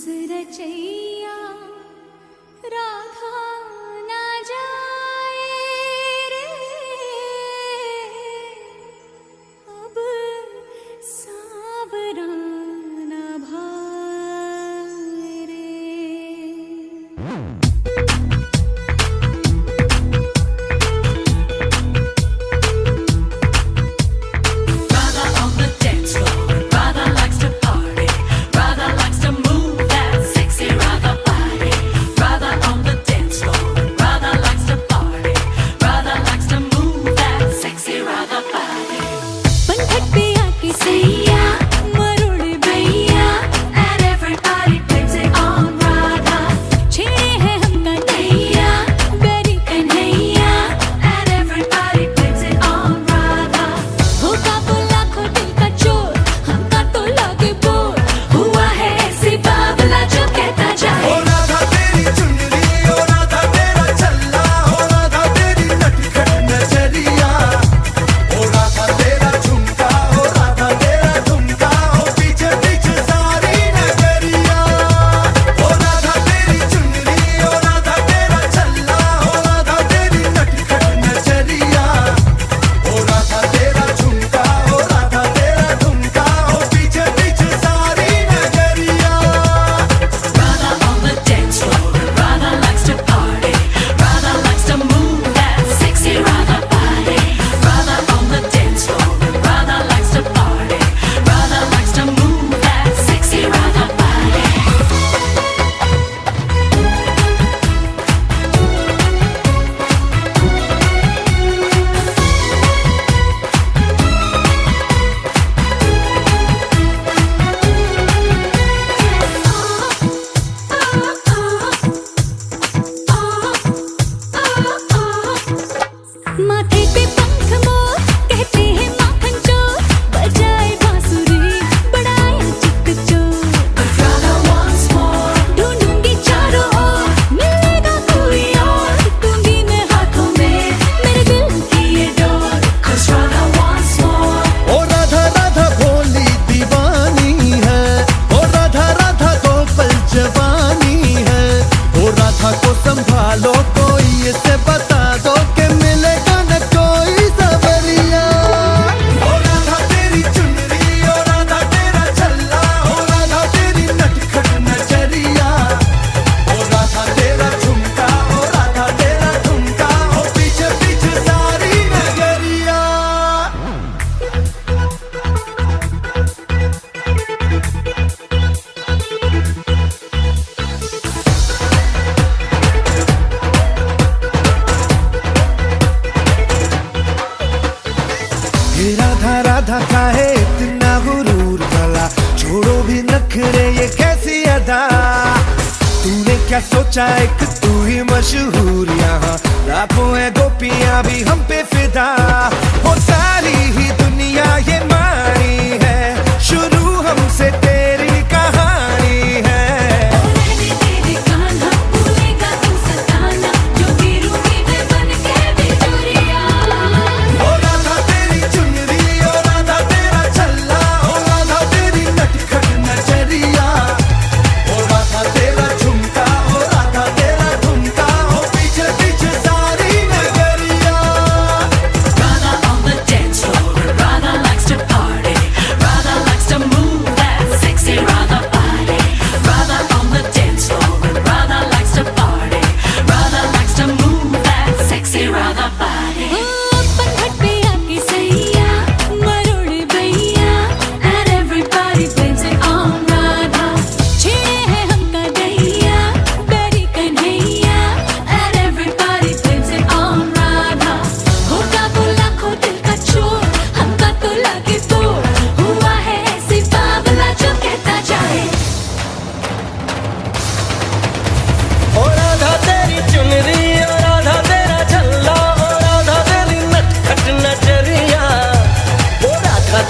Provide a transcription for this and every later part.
रचैया राधा ना जाए रे, अब सावरा ना भाए रे। को संभालो, कोई इसे बता दो कि मिलेगा न कोई सवरिया। ओ राधा तेरी चुनरी, ओ राधा तेरा छल्ला, ओ राधा तेरी नटखट नजरिया, ओ राधा तेरा झुमका, ओ राधा तेरा झुमका, ओ पीछे पीछे सारी नगरिया। राधा राधा काहे इतना गुरूर भला, छोड़ो भी नखरे ये कैसी अदा। तूने क्या सोचा एक तू ही मशहूर, यहाँ लाखों है गोपियां भी हम पे फिदा। वो सारी ही दुनिया ये मानी है, शुरू हमसे तेरी कहानी है।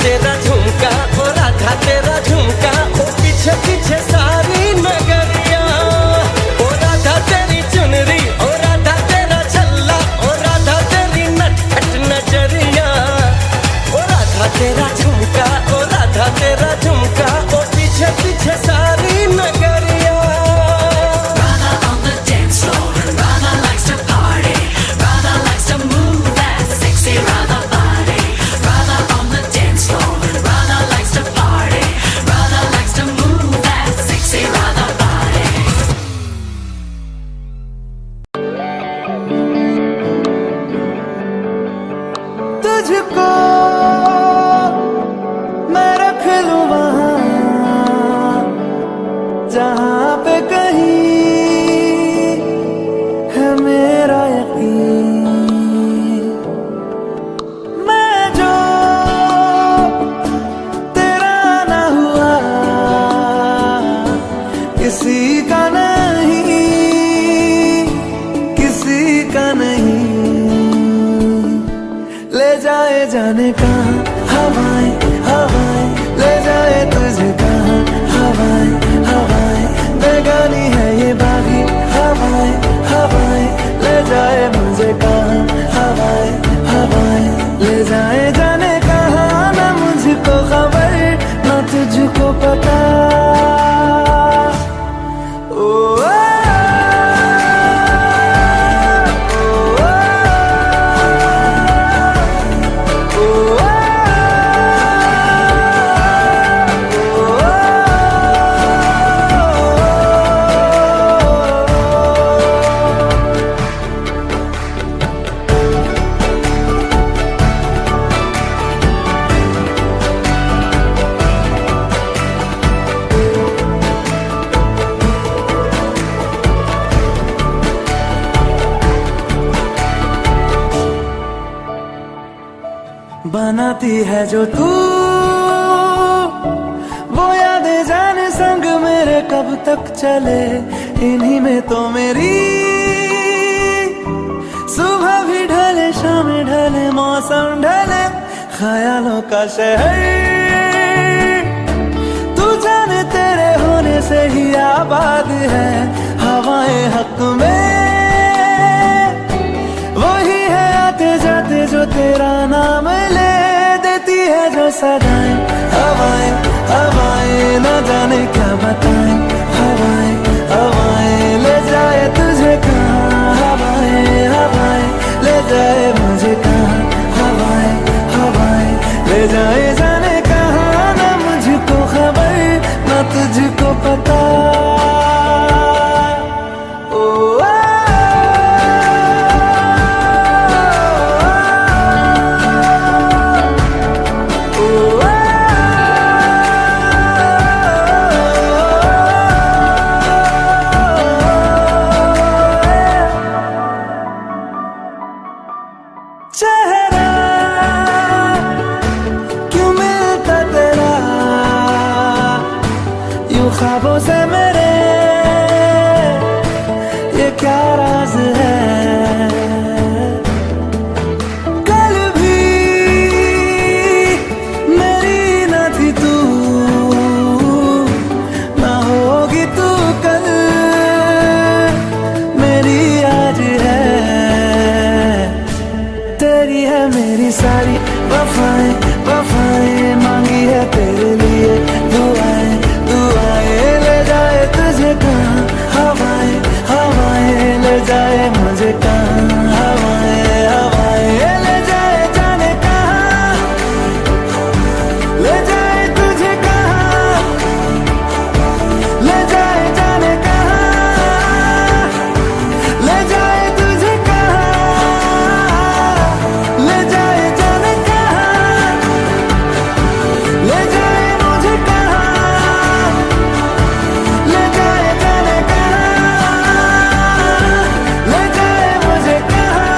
तेरा झुमका, ओ राधा तेरा झुमका, ओ पीछे पीछे सारी नगरिया। ओ राधा तेरी चुनरी, ओ राधा तेरा छल्ला, ओ राधा तेरी नटखट नजरिया, ओ राधा तेरा झुमका, ओ राधा तेरा झुमका, ओ पीछे पीछे सारी नगरिया। जाने कहाँ हवाएं हवाएं ले जाए तुझे कहाँ हवाएं हवाएं बेगानी है ये बागी हवाएं हवाएं ले जाए मुझे कहाँ हवाएं हवाएं ले जाए जाने कहाँ ना मुझको खबर ना तुझको पता बनाती है जो तू वो यादें जाने संग मेरे कब तक चले इन्हीं में तो मेरी सुबह भी ढले शाम ढले मौसम ढले ख्यालों का शहर तू जाने तेरे होने से ही आबाद है हवाएं हक में वही है आते जाते जो तेरा नाम ले देती है जो सदाएं हवाएं हवाएं न जाने क्या बताएं हवाएं हवाएं ले जाए तुझे कहाँ हवाएं हवाएं ले जाए मुझे कहाँ हवाएं हवाएं ले जाए जाने कहाँ ना मुझको खबर ना तुझको पता चेहरा क्यों मिलता तेरा यूं ख्वाबों से मेरे ये क्या राज है कल भी मेरी न थी तू ना होगी तू कल मेरी आज है तेरी है मेरी सारी वफाएं वफाएं मांगी है तेरे लिए दुआएं दुआएं ले जाए तुझे कहाँ हवाएं हवाएं ले जाए मुझे कहाँ हवाएं हवाएं ले जाए जाने कहाँ ले जाए तुझे कहाँ ले जाए जाने कहाँ ले जाए तुझे कहाँ ले जाए जाने कहाँ ले जाए मुझे कहाँ ले जाए जाने कहाँ ले जाए मुझे कहाँ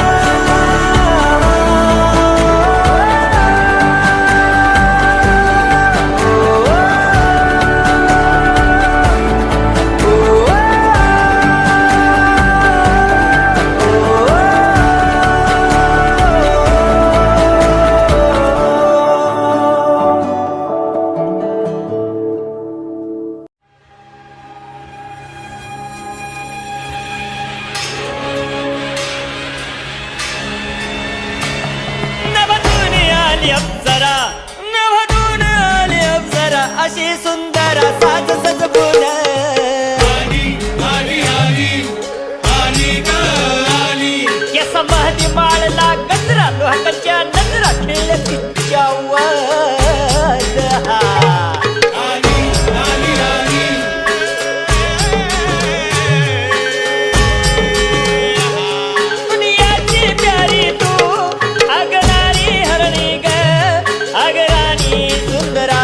नभतून आली अप्सरा नभतून आली अप्सरा अशी सुंदर साज सजबून केस महदी माळला गजरा लोहकाच्या नजरा खेळल्या तिच्या दुनियाची प्यारी तू अगराणी हरणी ग अगराणी सुंदरा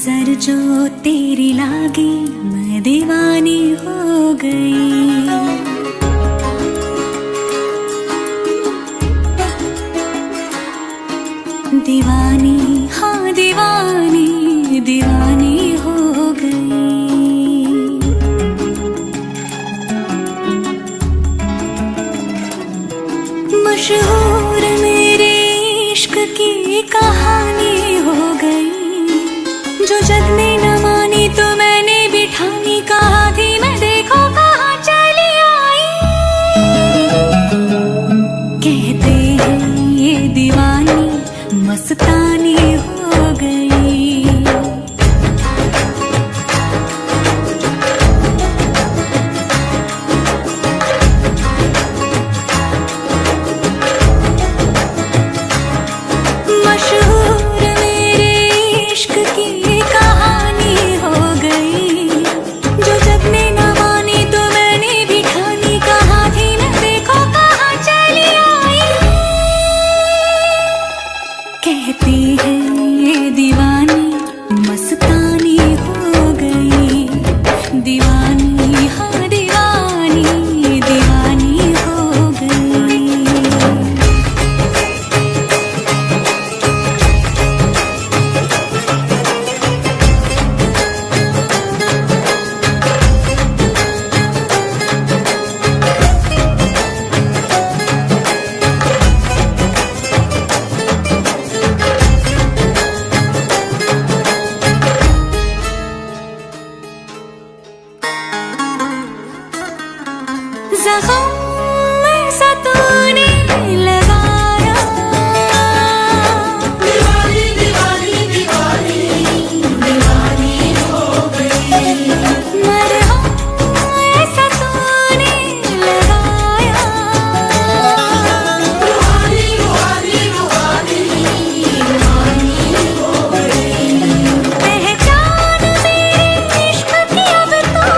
नजर जो तेरी लागी मैं दीवानी हो गई। दीवानी हाँ दीवानी दीवानी हो गई। मशहूर मेरे इश्क की कहानी हो गई। जो जग ने न मानी तो मैंने भी ठानी, कहा थी मैं देखो कहाँ चली आई। कहते हैं ये दीवानी मस्तानी हो गई। मशहूर मेरे इश्क की कहानी हो गई। जो जग ने न मानी तो मैंने भी ठानी, कहा थी मैं देखो कहाँ चली आई। कहती है ये दीवानी मस्तानी हो गई। दीवानी हाँ दीवानी दीवानी हो गई। ज़ख्म ऐसा तूने लगाया। दीवानी दीवानी दीवानी दीवानी हो गई। मरहम ऐसा तूने लगाया। रूहानी रूहानी रूहानी रूहानी हो गई। पहचान मेरे इश्क की अब तो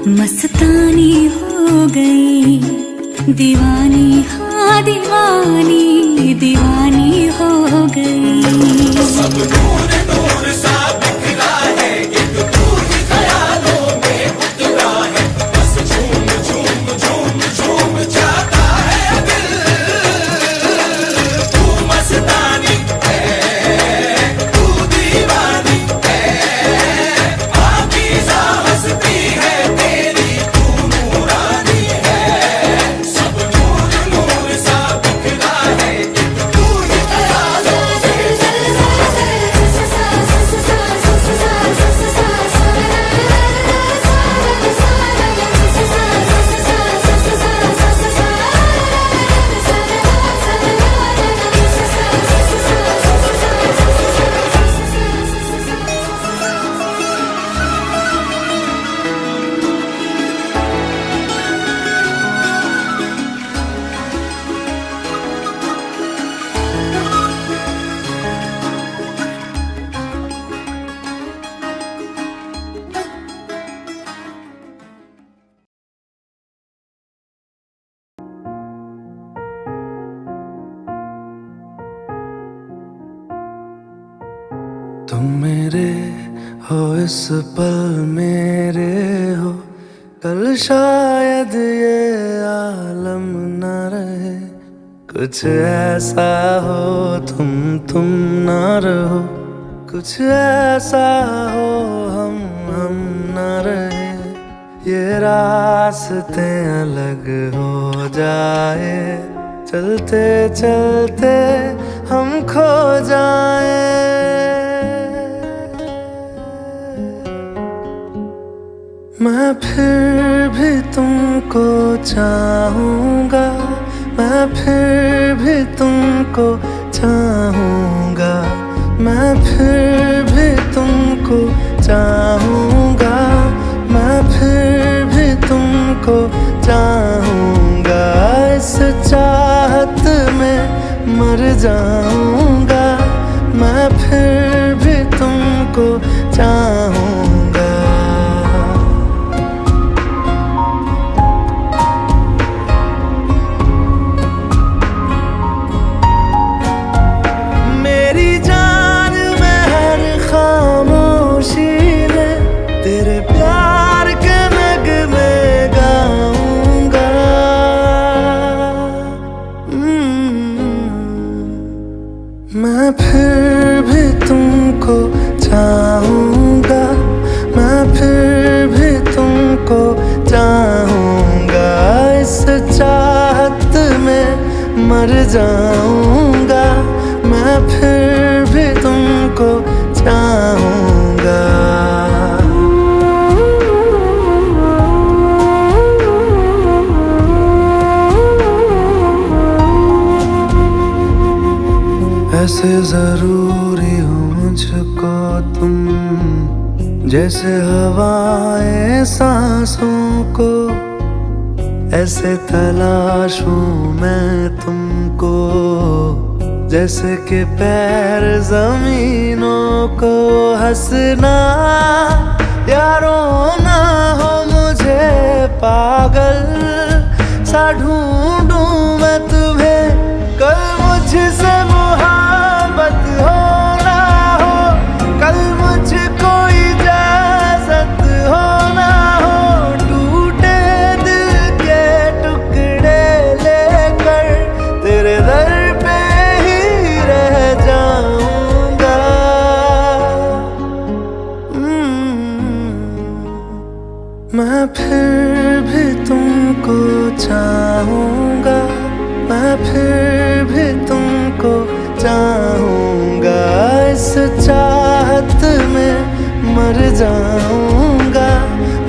मस्तानी हो गई। दीवानी हाँ दीवानी दीवानी हो गई। सब नूर नूर सा बिखरा है, एक तू ही ख्यालों में उतरा है। बस झूम झूम झूम झूम जाता है दिल। तू मस्तानी है, तू दीवानी है। पाकीज़ा हस्ती है तेरी, तू नूरानी है। सब नूर नूर सा बिखरा है, एक तू ही ख्यालों तुम मेरे हो इस पल मेरे हो, कल शायद ये आलम न रहे। कुछ ऐसा हो तुम ना रहो, कुछ ऐसा हो हम ना रहे। ये रास्ते अलग हो जाए, चलते चलते हम खो जाए। तुमको चाहूँगा, मैं फिर भी तुमको चाहूँगा, मैं फिर भी तुमको चाहूँगा। इस चाहत में मर जाऊँगा, मैं फिर भी तुमको चाहूँगा। मेरी जान में हर खामोशी में तेरे प्यार के नगमे गाऊंगा। मैं फिर भी तुमको चाहूँगा, मैं फिर भी तुमको चाहूँगा। इस चाहत में मर जाऊँगा, मैं फिर भी तुमको चाहूँगा। ऐसे जरूरी हो मुझको तुम, जैसे हवाएं सांसों को, ऐसे तलाशूं मैं तुमको, जैसे कि पैर जमीनों को। हंसना या रोना हो मुझे पागल सा ढूंढूं मैं तुम्हें, कल मुझसे मोहब्बत हो ना हो, कल मुझको इजाजत हो ना हो, टूटे दिल के टुकड़े लेकर तेरे दर पे ही रह जाऊंगा। मैं फिर भी तुमको चाहूँगा, मैं फिर भी तुमको चाहूँगा। इस चाहत में मर जाऊँगा,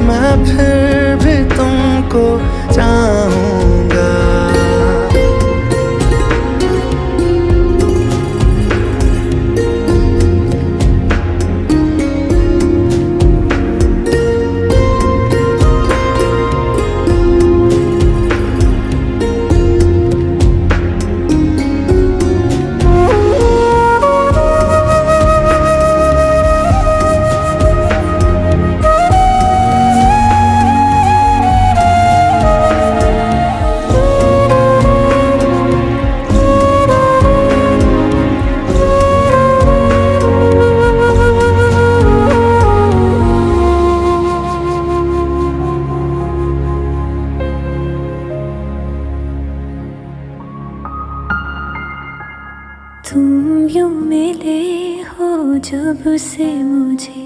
मैं फिर भी तुमको चाहूँगा। तुम यूं मिले हो जब से मुझे,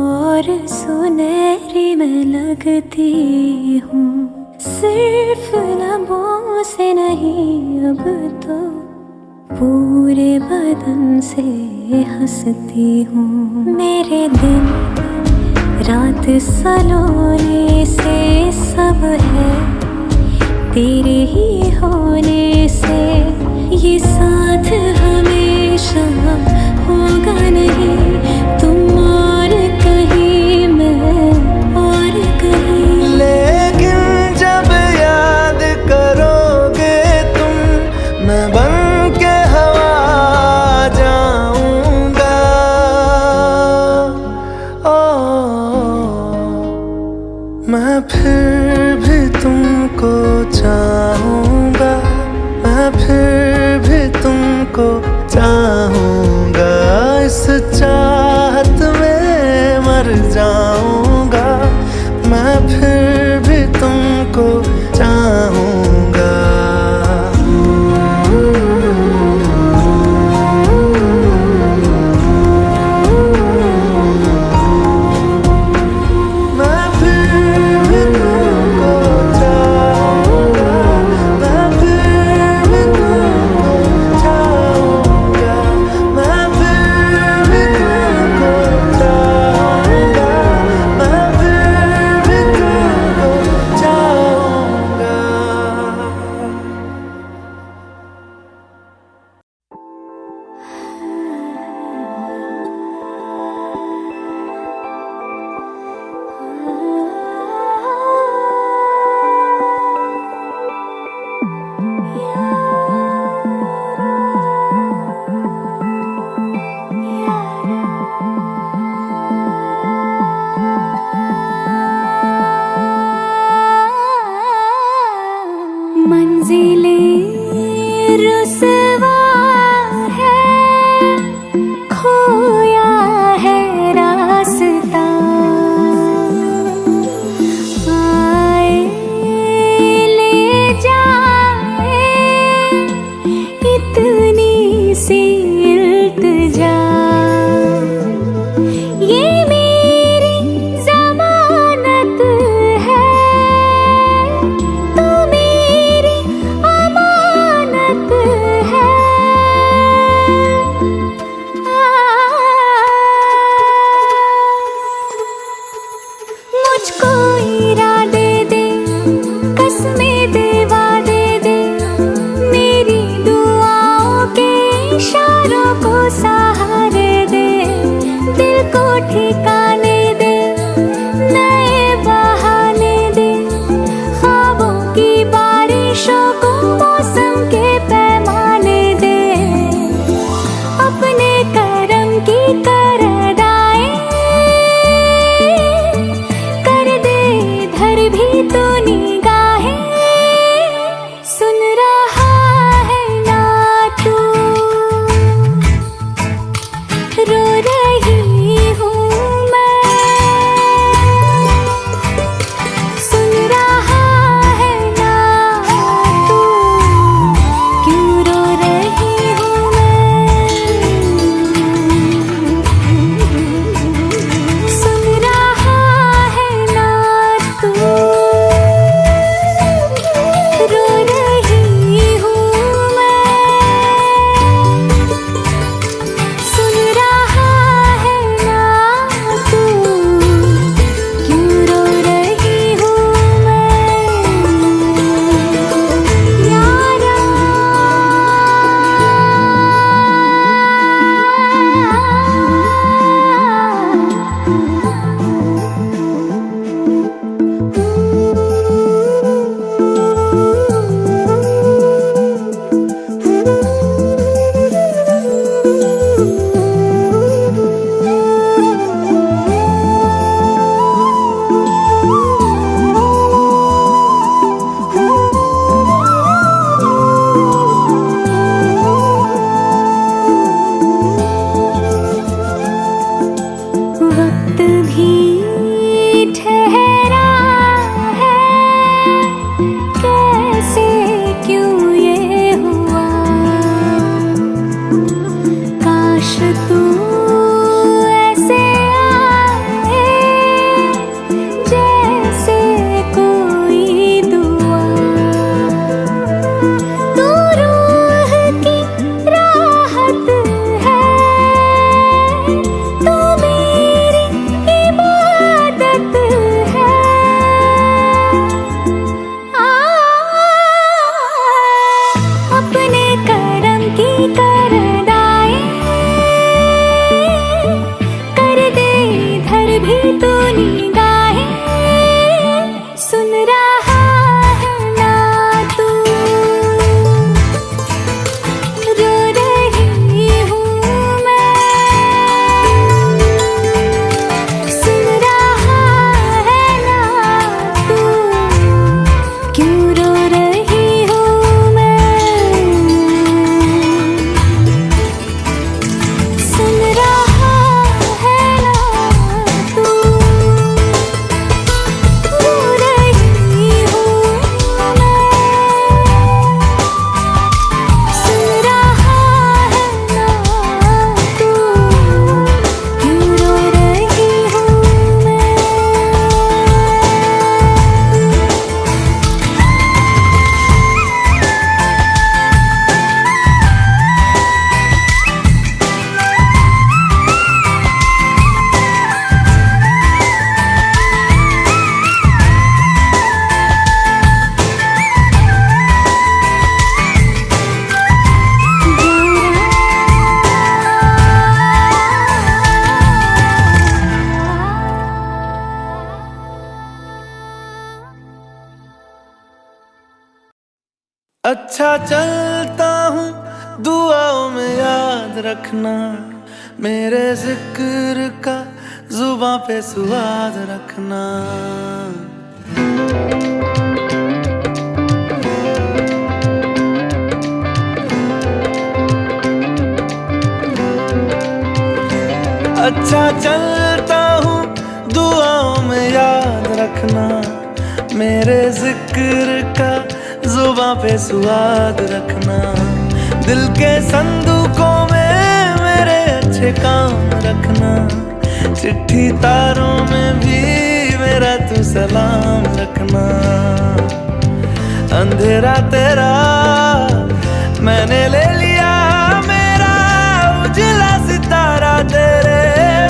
और सुनहरी मैं लगती हूँ। सिर्फ लबों से नहीं अब तो पूरे बदन से हंसती हूँ। मेरे दिन रात सलोने से सब है तेरे ही होने से, ये साथ हमेशा होगा नहीं, तुम और कहीं मैं और कहीं। लेकिन जब याद करोगे तुम, मैं बन के हवा जाऊंगा। मैं फिर भी तुमको चाहूँगा, मैं फिर भी तुमको चाहूँगा। इस चाहत में मर जाऊँगा, मैं फिर भी तुमको चाहूँगा। को सहारे दे, दिल को ठिकाने दे, नए बहाने दे, ख्वाबों की बारिशों को मौसम के पैमाने दे, अपने करम की कर अदाएं कर दे इधर भी तो निगाहें, सुन रहा है ना तू, रो रही हूँ मैं, सुन रहा है ना तू, क्यों रो रही हूँ मैं, सुन रहा है ना तू, रो रही हूँ मैं, सुन रहा है ना तू, क्यों रो रही हूँ मैं, यारा। वक्त भी ठहरा है, कैसे क्यों ये हुआ, काश तू ऐसे आए जैसे कोई दुआ, तू रूह की राहत है, तू मेरी इबादत है, अपने करम की कर अदाएं कर दे इधर भी तो निगाहें, सुन रहा है ना तू, रो रही हूँ मैं, सुन रहा है ना तू, क्यों रो रही हूँ मैं, सुन रहा है ना तू, रो रही हूँ मैं, सुन रहा है ना तू, क्यों रो रही हूँ मैं। अच्छा चलता हूँ दुआओं में याद रखना, मेरे जिक्र का जुबां पे सुआद रखना। अच्छा चलता हूँ दुआओं में याद रखना, मेरे जिक्र का जुबां पे सुआद रखना। दिल के संदूकों में मेरे अच्छे काम रखना, चिट्ठी तारों में भी मेरा तू सलाम रखना। अंधेरा तेरा मैंने ले लिया, मेरा उजला सितारा तेरे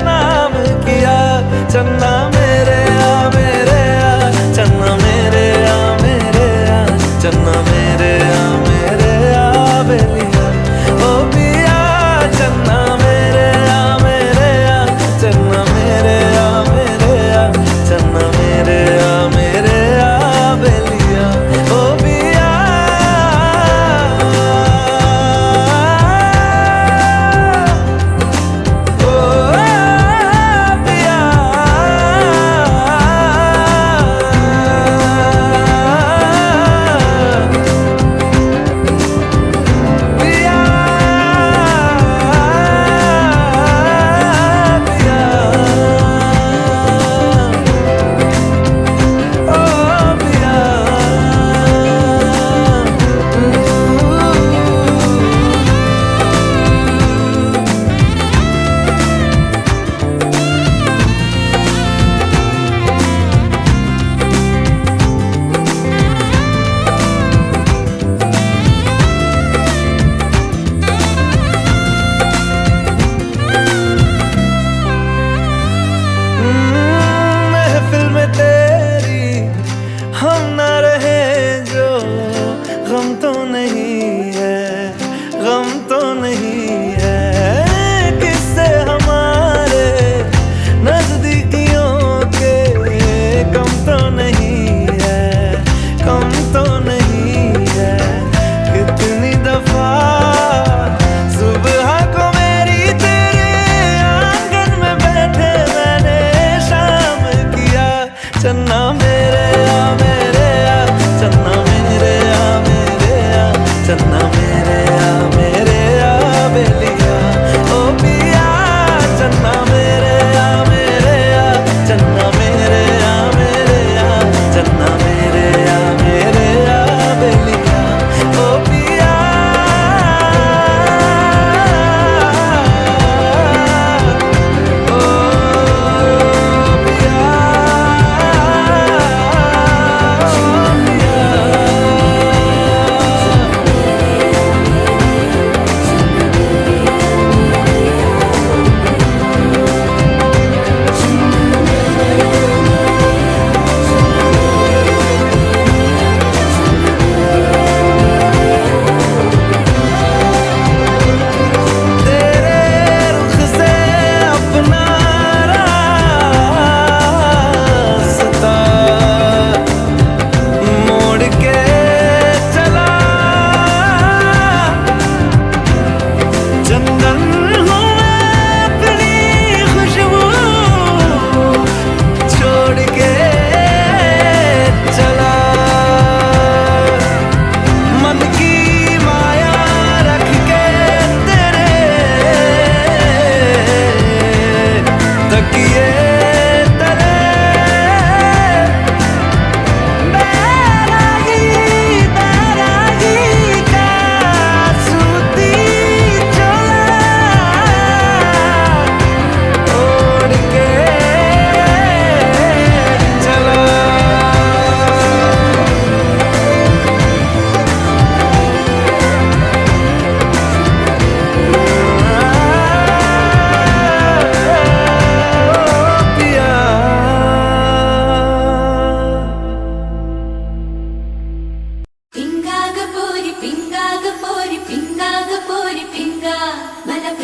नाम किया। चन्ना मेरे आ चन्ना मेरे आ चन्ना मेरे आ बेलिया ओ पिया चन्ना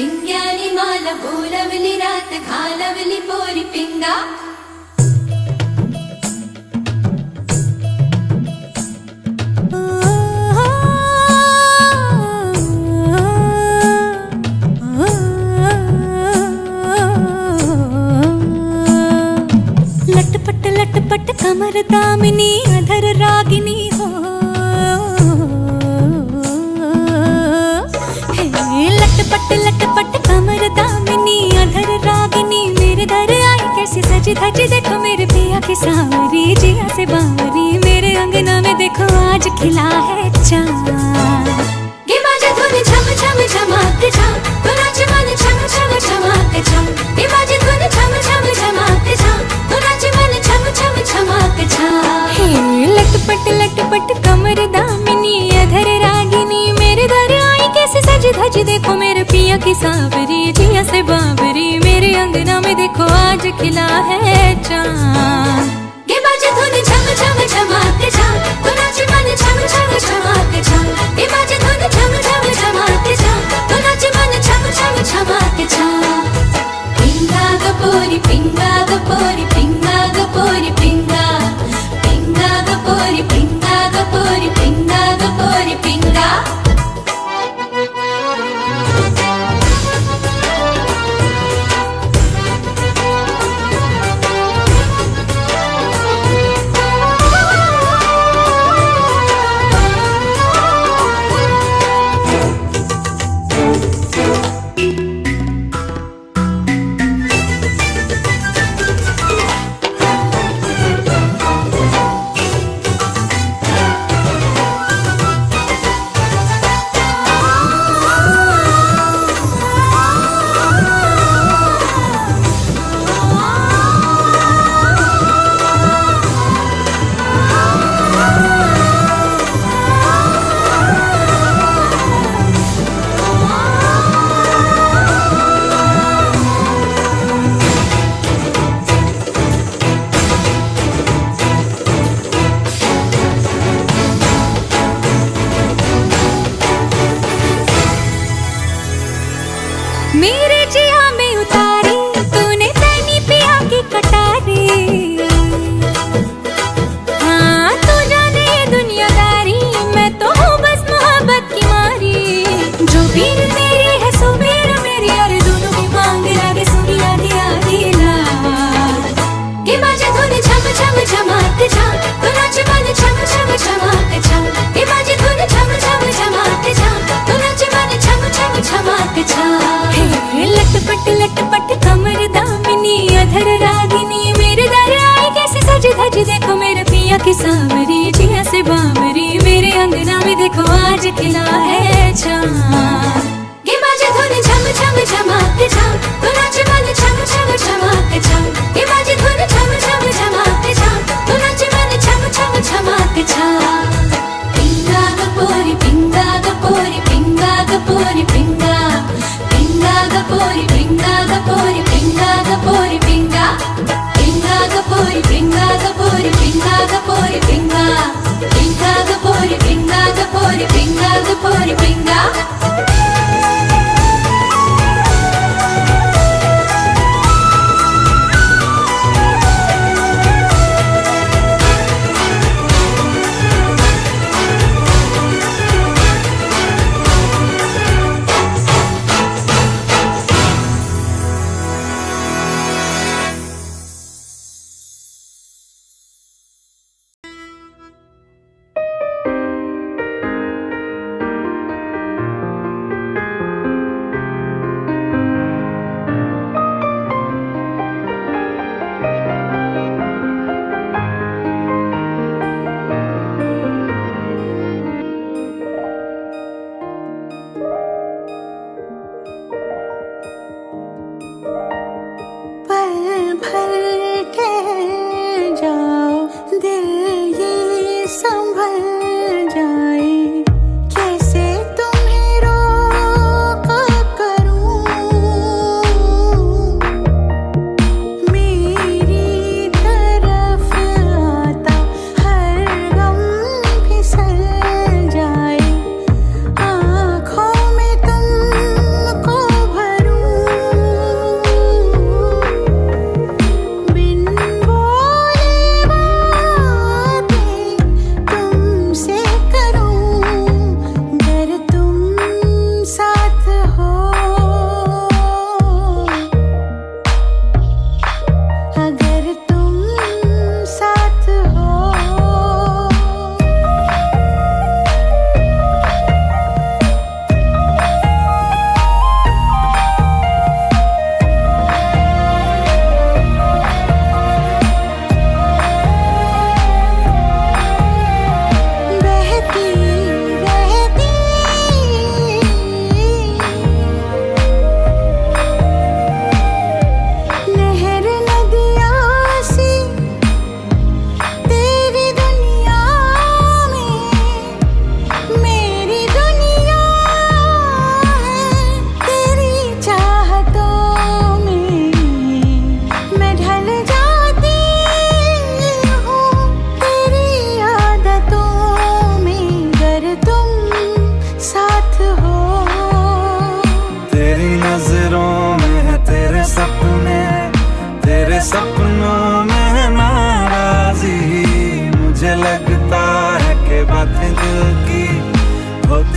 पिंग्यानी माला बोलवली रात घालवली पोरी पिंगा लटपट लटपट कमर दामिनी अधर रागिनी हो लटपट लटपट कमर दामिनी अधर रागिनी मेरे दर आई कैसी सजी धजी देखो मेरे पिया की सांवरी जिया से बावरी मेरे अंगना में देखो आज खिला है चांद गे बाजे धुन झम झम झमाते झम तो नाच मन झम झम झमाते झम गे बाजे धुन झम झम झमाते झम तो नाच मन झम झम झमाते झम हे लटपट कमर दामिनी अधर रागिनी मेरे दर आई कैसे सजी धजी देखो मेरे पिया की सांवरी जिया से बावरी मेरे अंगना में देखो आज खिला है चांद गे बाजे धुन झम झम झमाते झम तो नाच मन झम झम झमाते झम गे बाजे धुन झम झम झमाते झम तो नाच मन झम झम झमाते झम पिंगा गपोरी पिंगा गपोरी पिंगा गपोरी पिंगा पिंगा गपोरी पिंगा गपोरी पिंगा गपोरी पिंगा मेरे जिया में उतारी तूने तैनी पिया की कटारी हाँ तू जाने दुनियादारी मैं तो हूँ बस मोहब्बत की मारी जो वीर तेरी है सो वीर मेरी और दोनों की मांग रागे सुनी आधी आधी ला गे बाजे धुन झम झम झमाते झम तो नाच मन झम झम झमाते झम गे बाजे धुन झम झम झमाते झम तो नाच मन झम झम झमाते झम लटपट कमर दामिनी अधर रागिनी मेरे दर आई कैसे सजी धजी देखो मेरे पिया की सांवरी जिया से बावरी मेरे अंगना में देखो आज खिला है चांद गे बाजे धुन झम झम झमाते झम तो नाच मन झम झम झमाते झम गे बाजे धुन झम झम झमाते झम तो नाच मन झम झम झमाते झम पिंगा गपोरी पिंगा गपोरी पिंगा गपोरी पिंगा पिंगा गपोरी पिंगा गपोरी पिंगा गपोरी पिंगा पिंगा गपोरी पिंगा गपोरी पिंगा गपोरी पिंगा पिंगा गपोरी पिंगा गपोरी पिंगा गपोरी पिंगा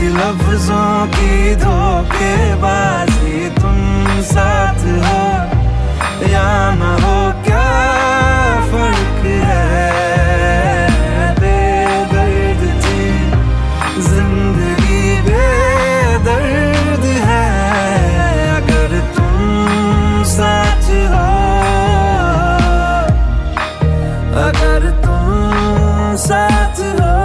लफ्जों की धोखेबाजी, तुम साथ हो या ना हो क्या फर्क है। बेदर्द थी जिंदगी, बेदर्द है अगर तुम साथ हो, अगर तुम साथ हो।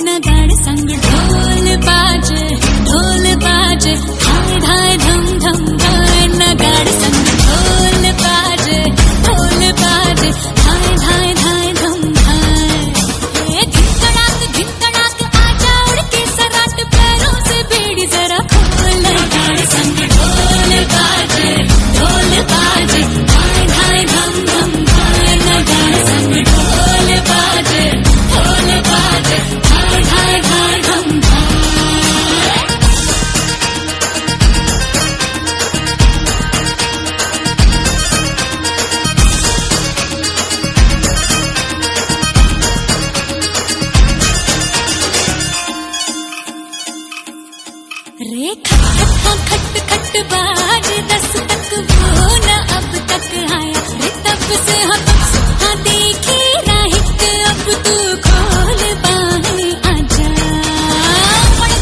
नगाड़ संग ढोल बाजे धाय धाय धम धम धाय। नगाड़ संग ढोल बाजे धाय धाय धाय धम धाय। धिन कड़ाक आजा उड़ के सराट पैरों से बेड़ी जरा खोल। नगाड़ संग ढोल बाजे धाय धाय धम धम धाय। नगाड़ संग ढोल बाजे धाय धाय धाय धम धाय। रेखा खट खट बाज दस तक वो न अब तक आया रे तब से हाँ देखी राहित अब तू खोल बाहें आजा।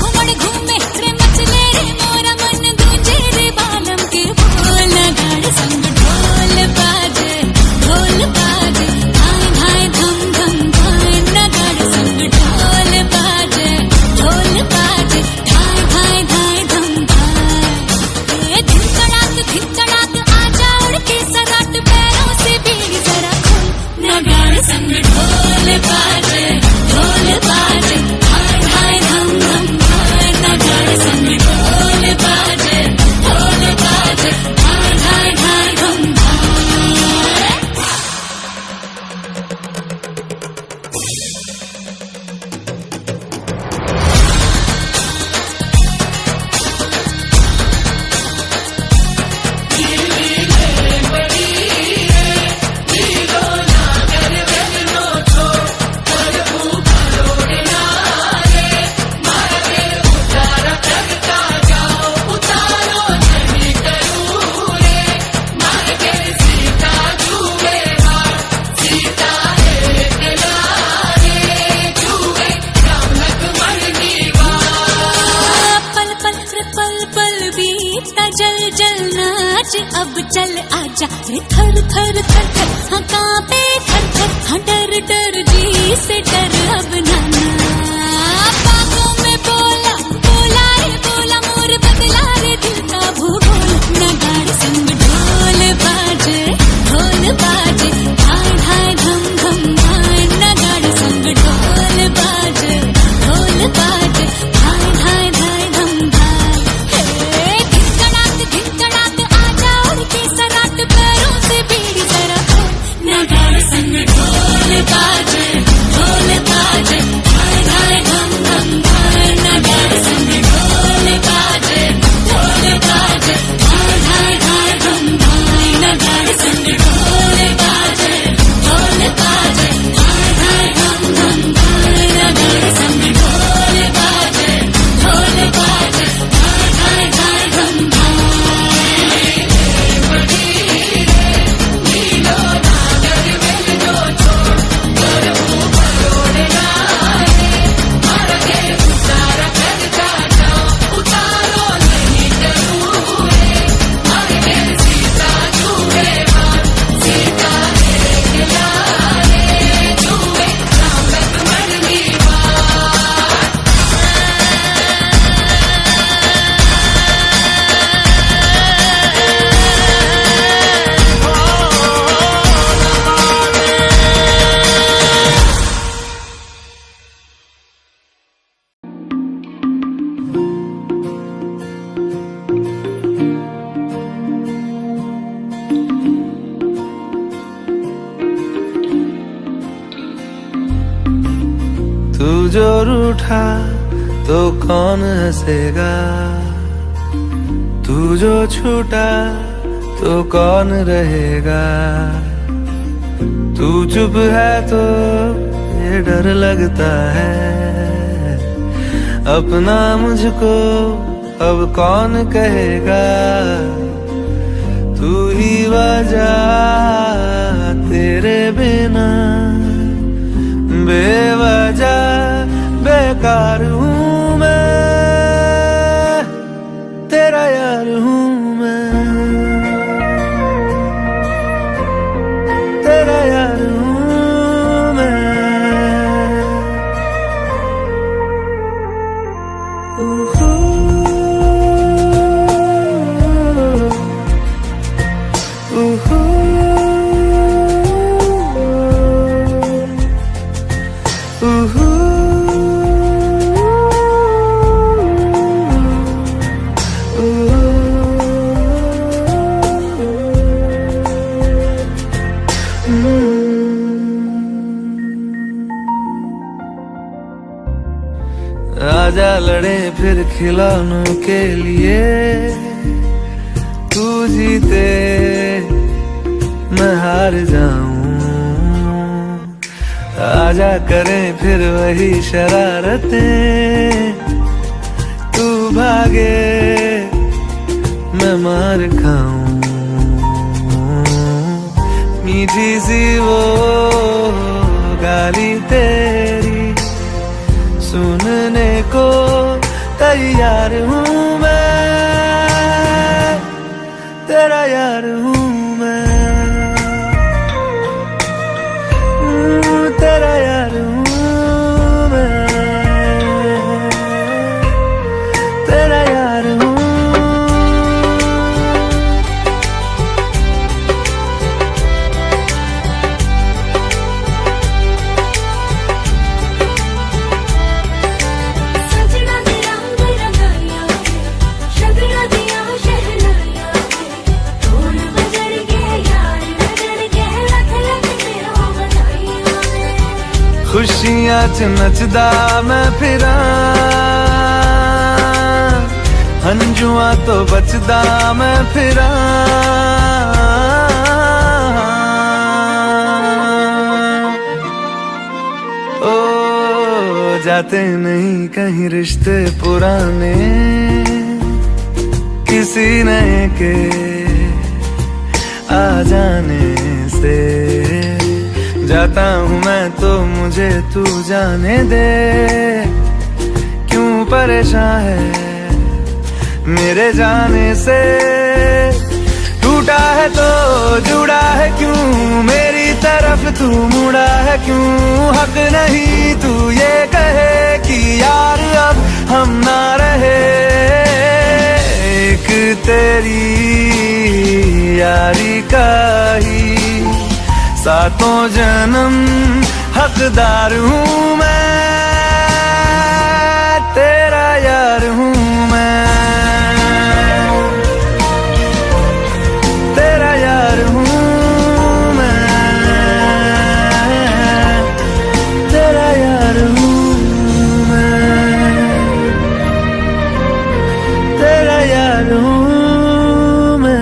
उमड़ घूमे रे मचले रे मोरा मन गूंजे रे बालम के बोल। नगाड़ संग ढोल बाजे अब चल आजा रे थर थर थर थर हाँ कांपे थर थर हाँ डर डर जी से डर अब नाना बागों में बोला बोला रे बोला मोर बदला रे दिल का भूगोल नगाड़े संग ढोल बाजे हाय हाय धम धम हाय नगाड़े संग ढोल बाजे हाय हाय हाय धम धाय हे धिकड़ात आजा उड़ के सरात पैरों से बीड़ी जरा नगाड़े संग ढोल बाजे हाय हाय धम धम हाय नगाड़े संग ढोल बाजे हाय हाय हाय धम धाय नगाड़े संग ढोल बाजे हाय हाय धम धम हाय नगाड़े संग ढोल बाजे हाय हाय हाय धम तू जो रूठा तो कौन हंसेगा, तू जो छूटा तो कौन रहेगा। तू चुप है तो ये डर लगता है, अपना मुझको अब कौन कहेगा। तू ही वजह तेरे बिना बेवजह बेकार हूँ मैं, तेरा यार हूँ मैं, तेरा यार हूँ मैं। आजा लड़े फिर खिलौनों के लिए, तू जीते मैं हार जाऊं। आजा करें फिर वही शरारतें, तू भागे मैं मार खाऊं। मीठी सी वो गाली तेरी सुनने को तैयार हूँ मैं, तेरा यार हूँ मैं, तेरा यार हूँ मैं, तेरा यार हूँ। खुशियां च नचदा मैं फिरा, हंजुआं तो बचदा मैं फिरा। ओ जाते नहीं कहीं रिश्ते पुराने, किसी नए के आ जाने से। जाता हूँ मैं तो मुझे तू जाने दे, क्यों परेशान है मेरे जाने से। टूट टूटा है तो जुड़ा है क्यों, मेरी तरफ तू मुड़ा है क्यों। हक नहीं तू ये कहे कि यार अब हम ना रहे, एक तेरी यारी का ही सातों जन्म हकदार हूँ मैं, तेरा यार हूँ मैं, तेरा यार हूँ मैं, तेरा यार हूँ मैं, तेरा यार हूँ मैं।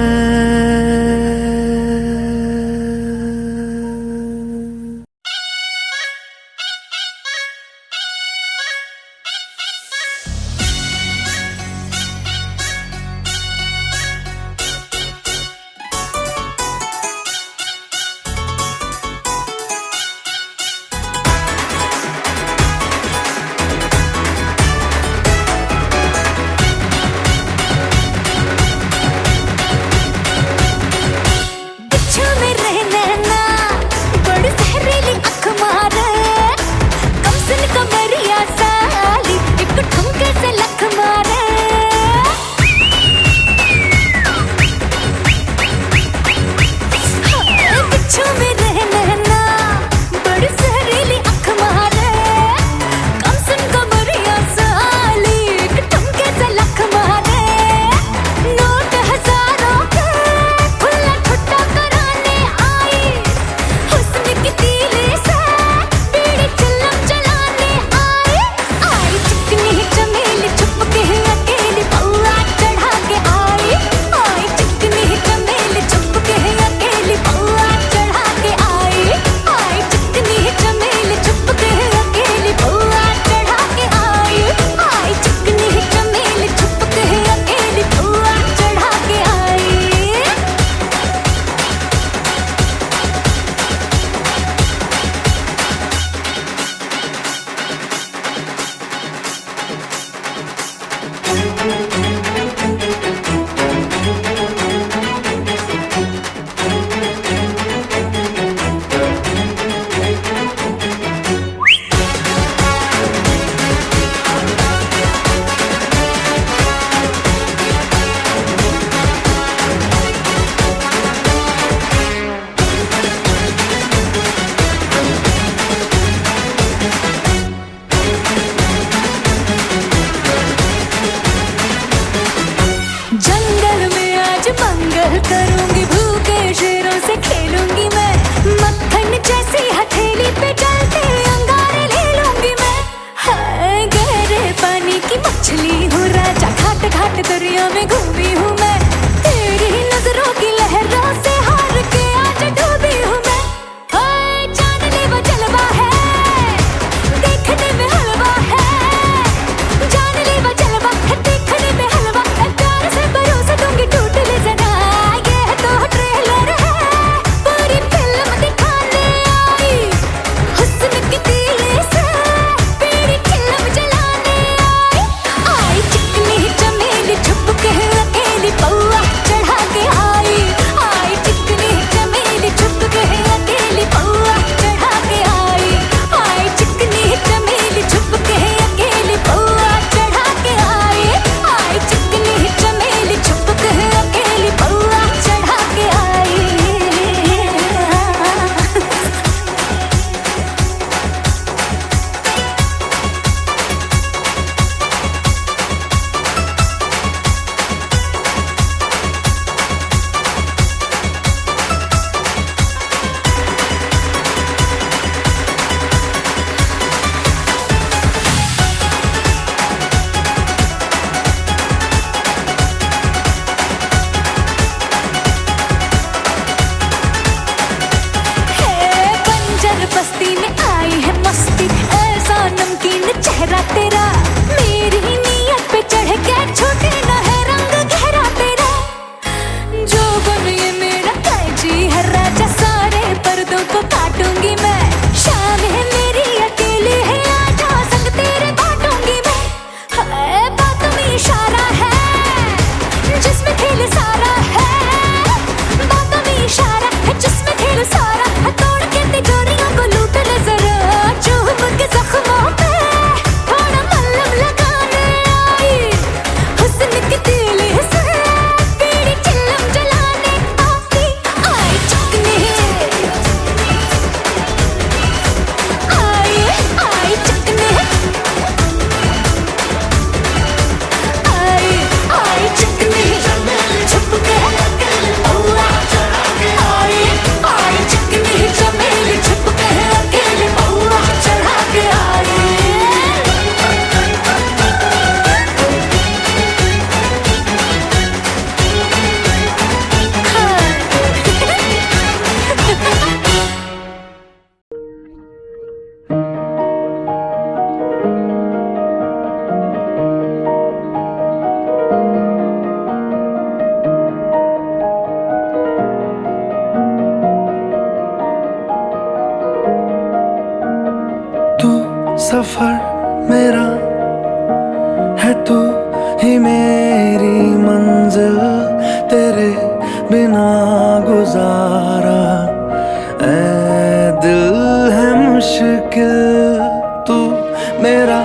करूंगी भूखे शेरों से खेलूंगी मैं, मक्खन जैसी हथेली पे चलते अंगारे ले लूंगी मैं। हाय गहरे पानी की मछली हूँ राजा, घाट घाट दरिया में घूमी हूँ मैं, तेरी नजरों की लहरों से हार के आज डूबी हूँ मैं। हाय जान ले वो जलवा है, देखने में हलवा है, जान ले वो जलवा है, देखने में हलवा है, प्यार से भरोसा दूंगी टूट ले जरा। सफर मेरा है तू ही मेरी मंजिल, तेरे बिना गुजारा ऐ दिल है मुश्किल। तू मेरा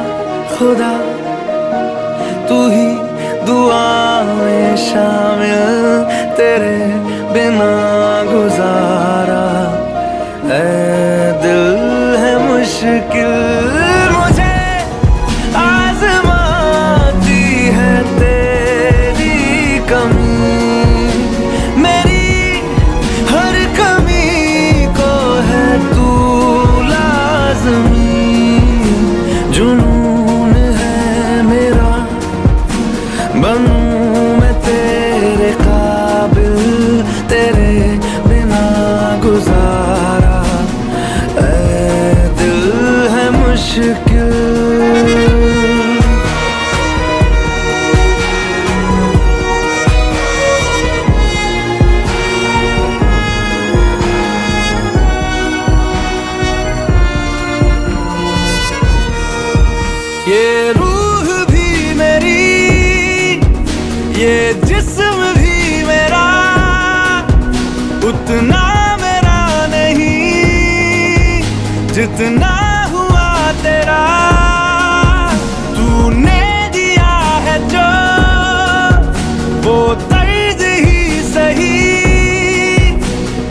खुदा, तू ही दुआ में शामिल, तेरे बिना गुजारा ऐ दिल है मुश्किल। मुझे आज़माती है तेरी कमी, मेरी हर कमी को है तू लाज़मी। जुनून है मेरा, बनूं मैं तेरे काबिल, तेरे बिना गुजारा ऐ दिल है मुश्किल। ये रूह भी मेरी, ये जिस्म भी मेरा, उतना मेरा नहीं जितना हुआ तेरा। तूने दिया है जो वो तर्ज ही सही,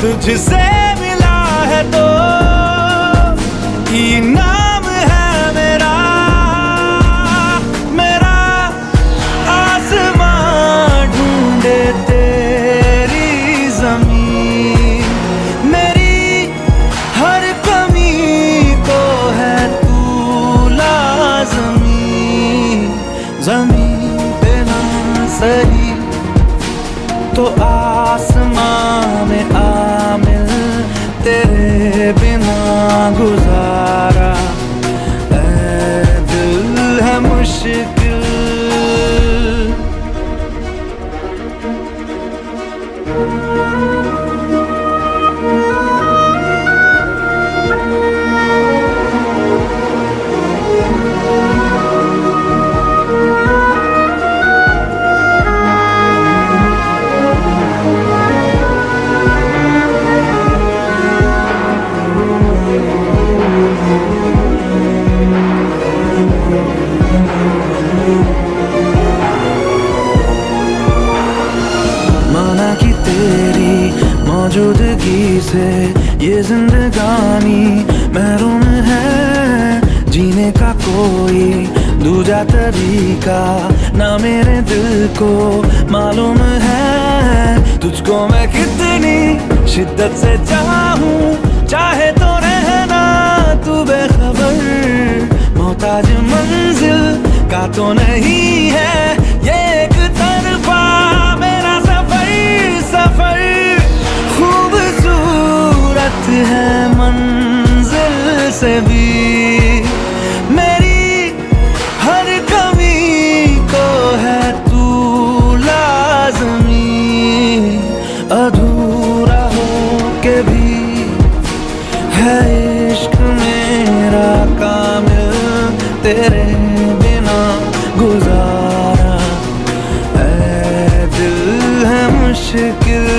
तुझसे मिला है तो इनाम है मेरा। मेरा आसमां ढूंढे तेरी ज़मीन, मेरी हर कमी को है तू लाज़मी। ज़मीन पे ना सही तो आसमां में आमिल, तेरे बिना गुजारा ऐ दिल है मुश्किल। माना कि तेरी मौजूदगी से ये जिंदगानी महरूम है, जीने का कोई दूजा तरीका ना मेरे दिल को मालूम है। तुझको मैं कितनी शिद्दत से चाहूं, चाहे तो रहना तू बेखबर। मोहताज मंजिल का तो नहीं है ये एक तरफा मेरा सफर। सफर खूबसूरत है मंजिल से भी, मेरी हर कमी को है तू लाज़मी। अधूरा हो के भी है इश्क मेरा कामिल, तेरे बिना गुजारा ऐ दिल है मुश्किल।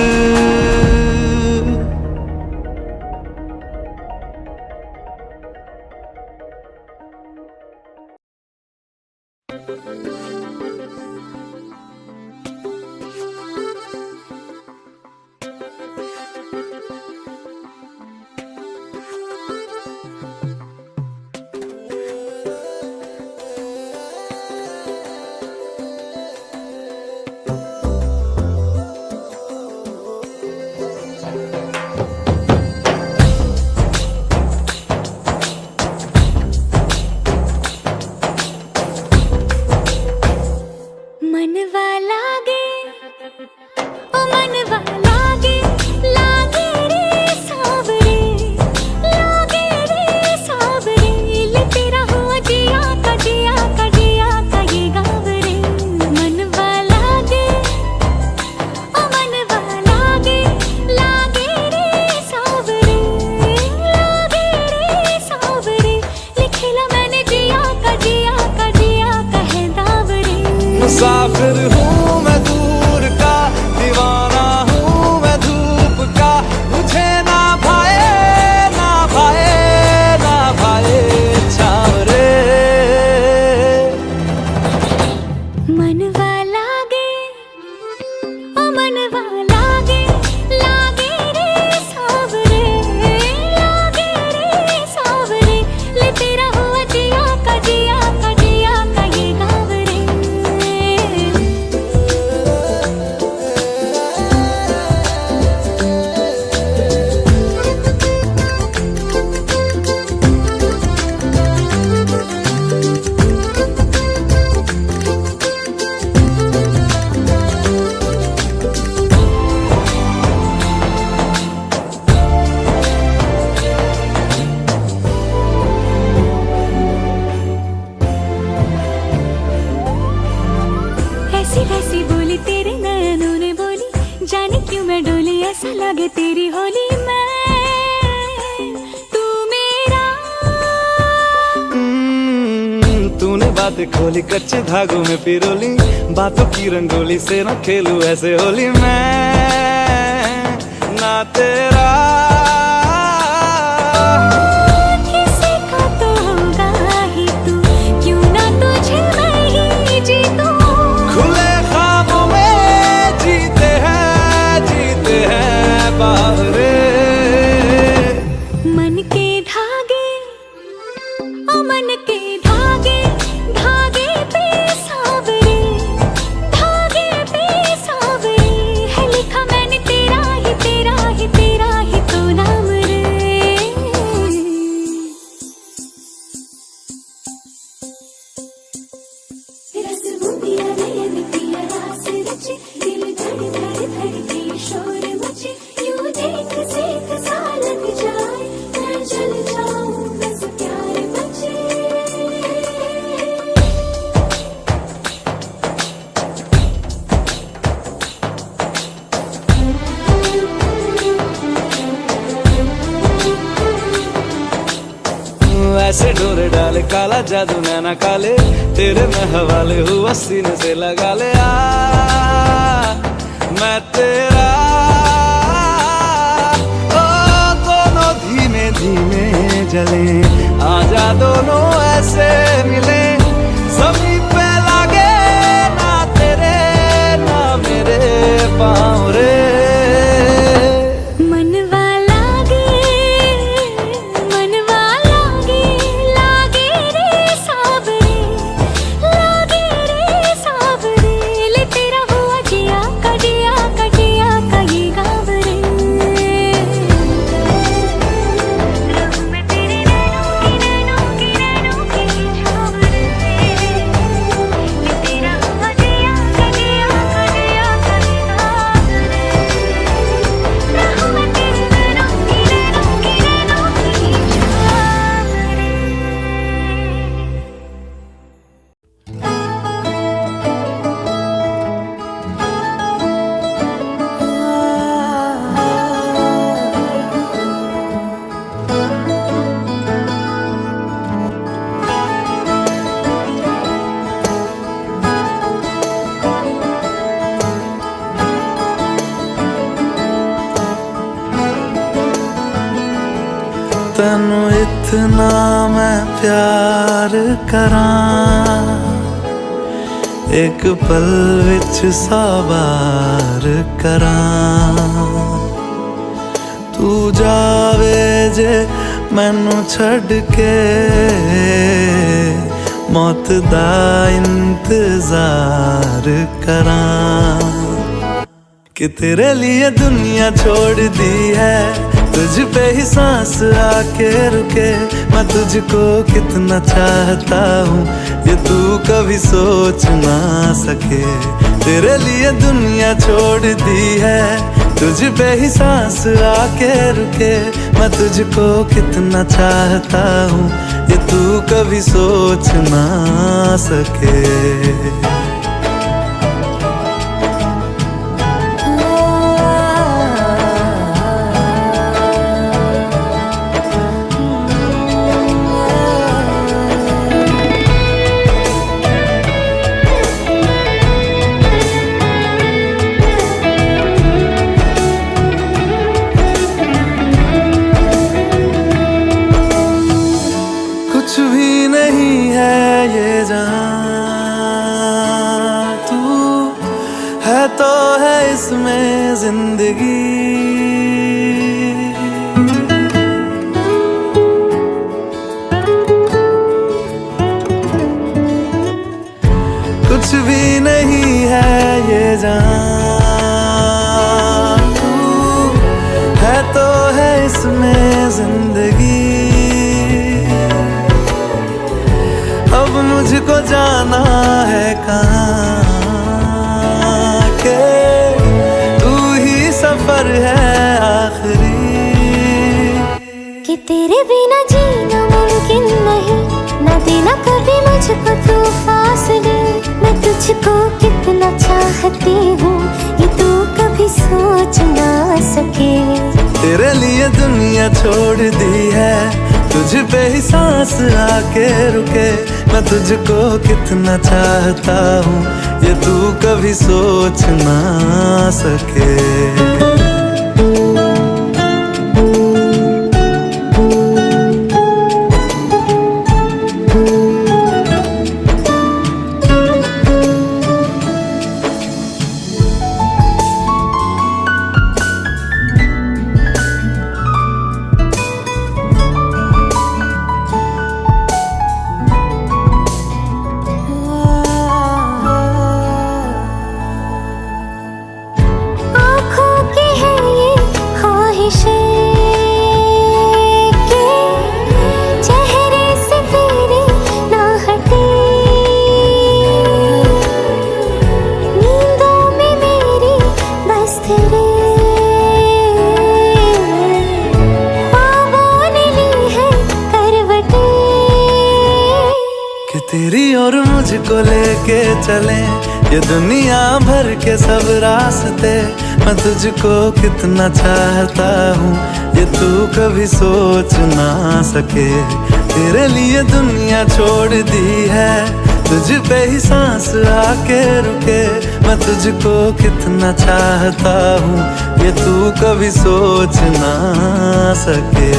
मुसाफिर हूँ मैं दूर का, दीवाना हूँ मैं धूप का, मुझे ना भाए ना भाए ना भाए छाँव रे। मनवा लागे ओ मनवा लागे, लागे रे सावरे, लागे रे सावरे, ले तेरा हुआ जिया का जिया का जिया का ये गाँव रे। ऐसी वैसी बोली तेरे नयनों ने बोली, जाने क्यों मैं डोली, ऐसा लगे तेरी होली मैं तू मेरा। तूने बातें खोली कच्चे धागों में पिरोली, बातों की रंगोली से ना खेलूं ऐसे होली मैं ना तेरा। किसी को तो होगा ही तू, क्यों ना तुझे मैं ही जीतूं। खुले ख्वाबों में जीते हैं बाहरे। मन के धागे ओ मन के धागे, धागे पे सावरे, धागे पे सावरे, है लिखा मैंने तेरा ही तेरा ही तेरा ही तो नाम रे। रस बूंदिया नयन पिया रास रचे, दिल धड़ धड़ धड़के शोर मचे, यूं देख सेक सा लग जाए, मैं जल जाऊं बस प्यार बचे। ऐसे डोरे डाले काला जादू नैना काले, तेरे में हवाले हुआ सीने से लगा ले आ मैं तेरा। ओ दोनों धीमे धीमे जले, आजा दोनों ऐसे मिले, जमीन पे लागे ना तेरे ना मेरे पाँव रे। मनवा लागे, मनवा लागे, लागे रे सावरे, लागे रे सावरे, ले तेरा हुआ जिया का जिया का जिया का ये गाँव रे। रहूं मैं तेरे नैनों की छाँव रे, ले तेरा हुआ जिया का जिया का जिया का ये गाँव रे। रहूं मैं तेरे नैनों की छाँव तेनू इतना मैं प्यार करां, एक पल विच साबार करां। तू जावे जे मैनू छड़ के, मौत दा इंतजार करां। कि तेरे लिए दुनिया छोड़ दी है, तुझ पे ही सांस आके रुके, मैं तुझको कितना चाहता हूँ ये तू कभी सोच ना सके। तेरे लिए दुनिया छोड़ दी है, तुझ पे ही सांस आके रुके, मैं तुझको कितना चाहता हूँ ये तू कभी सोच ना सके। इसमें जिंदगी। कुछ भी नहीं है ये जहां, तू है तो है इसमें जिंदगी। अब मुझको जाना है कहाँ के तू ही सफर है आखिरी। कि तेरे बिना जीना मुमकिन नहीं, न देना कभी मुझको तू फासले। मैं तुझको कितना चाहती हूँ ये तू कभी सोच ना सके। तेरे लिए दुनिया छोड़ दी है, तुझ पे ही सांस आके रुके। मैं तुझको कितना चाहता हूँ ये तू कभी सोच ना सके। तेरी और मुझको लेके चले ये दुनिया भर के सब रास्ते। मैं तुझको कितना चाहता हूँ ये तू कभी सोच ना सके। तेरे लिए दुनिया छोड़ दी है, तुझ पे ही सांस आके रुके। मैं तुझको कितना चाहता हूँ ये तू कभी सोच ना सके।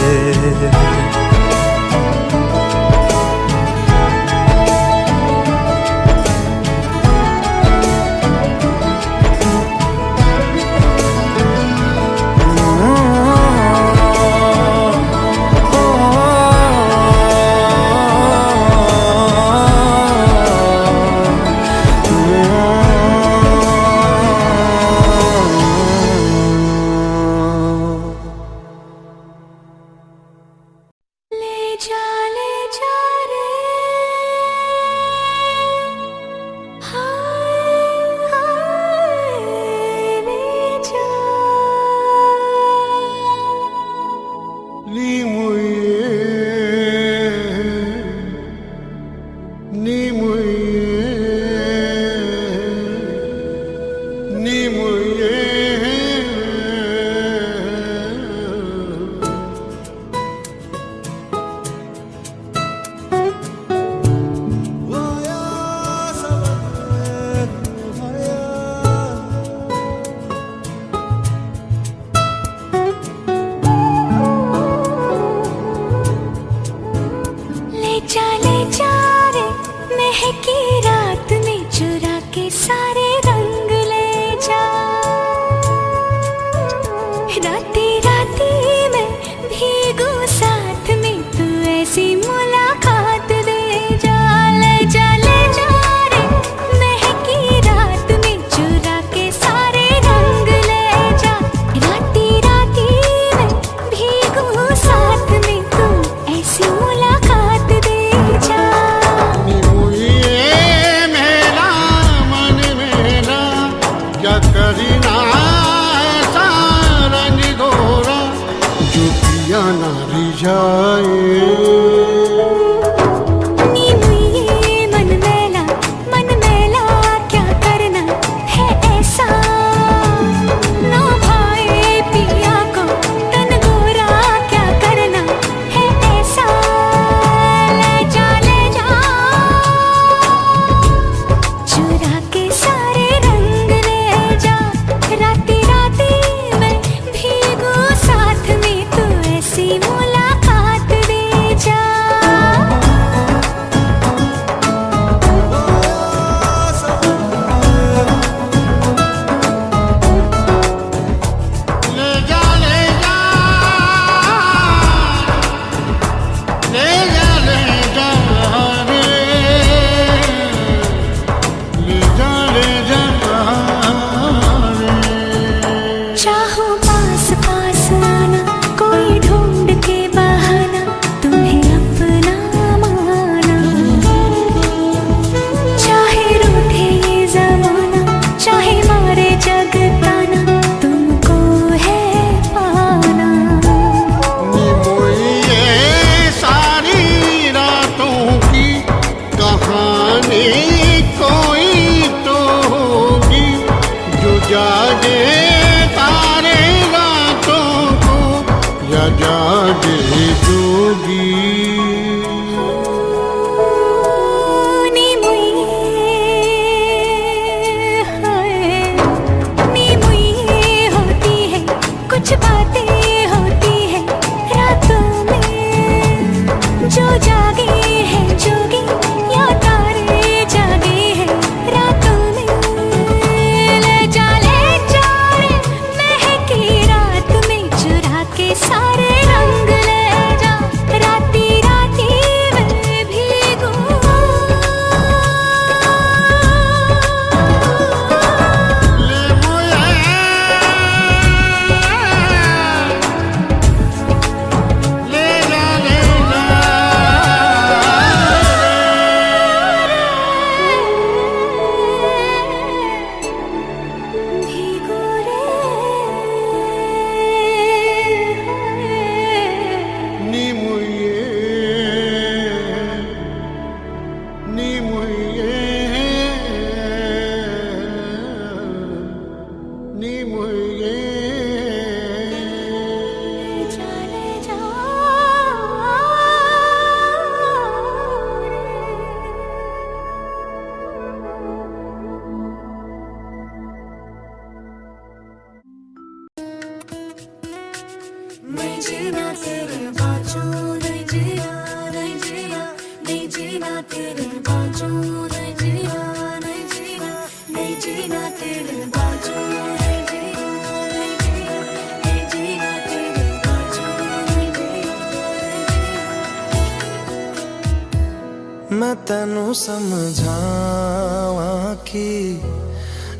तेनू समझावां कि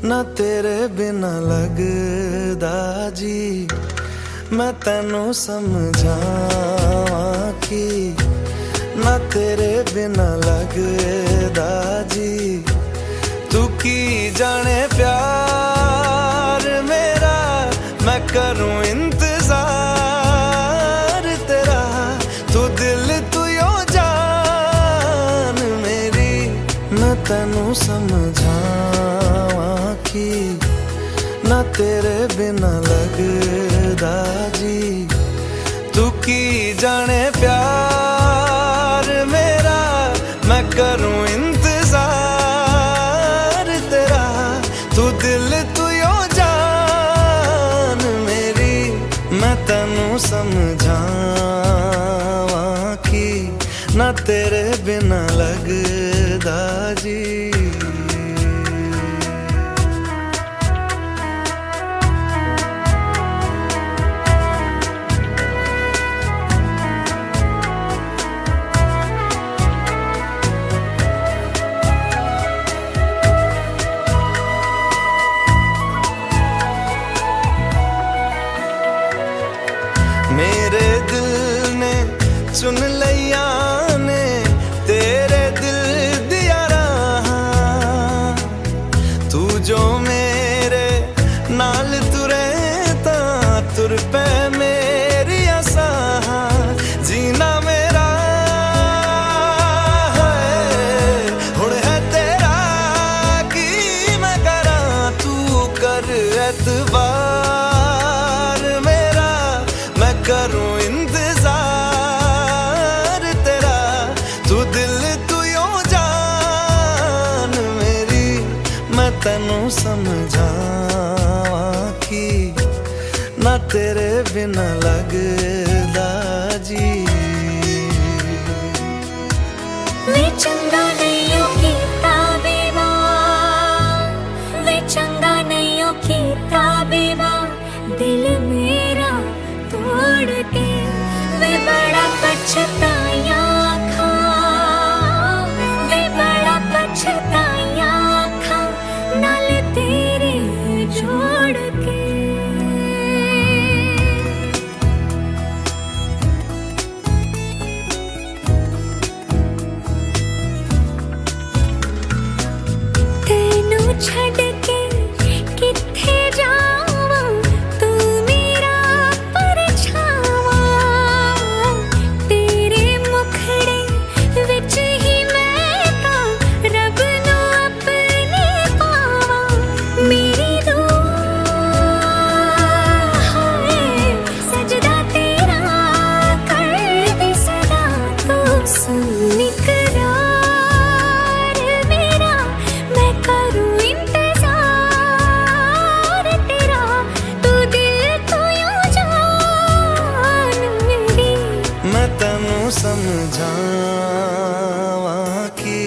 ना तेरे बिना लगदा जी। मैं तेनू समझावां कि ना तेरे बिना लगदा जी। तू की जाने प्यार मेरा, मैं करूं इंतजार तेरा। तू दिल तू यो जान मेरी। मैं तेनू समझावां कि ना तेरे बिना लगदा जी। तू की जाने प्यार मेरा, मैं करूं इंतजार तेरा। तू दिल तू यो जान मेरी। मैं तेनू समझावां कि ना तेरे बिना लगदा जी। मेरे दिल ने चुन लिया ने तेरे दिल दिया रहा। तू जो मेरे नाल तुरे ता तुर पे मेरी आसा। जीना मेरा है हुण है तेरा की मैं करा। तू कर एतबार मेरा, मैं करूं इंतजार तेरा। तू दिल तू यो जान मेरी। मैं तेनू समझावां कि ना तेरे बिना लगदा जी। वे चंगा नहीं कीता बेवा, वे चंगा नहीं कीता बेवा। दिल मेरा तोड़ के वे बड़ा पछताया खा, वे बड़ा पछताया खा नाल तेरे जोड़ के। तेनू छड़ के किथे जावां, तू मेरा परछावा। तेरे मुखड़े विच ही मैं तां रब नू अपने पावां। मेरी दुआ है सजदा तेरा करदी सदा। तू सुन इकरार मेरा, मैं करूं इंतजार तेरा। तू दिल तू यो जान मेरी। मैं तेनू समझावां कि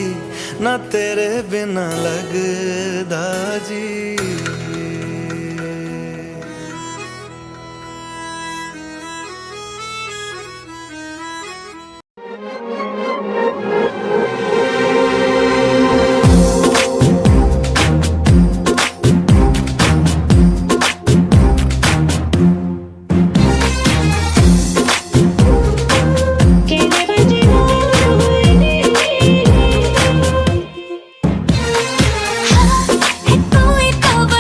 ना तेरे बिना लगदा जी। है कोई कब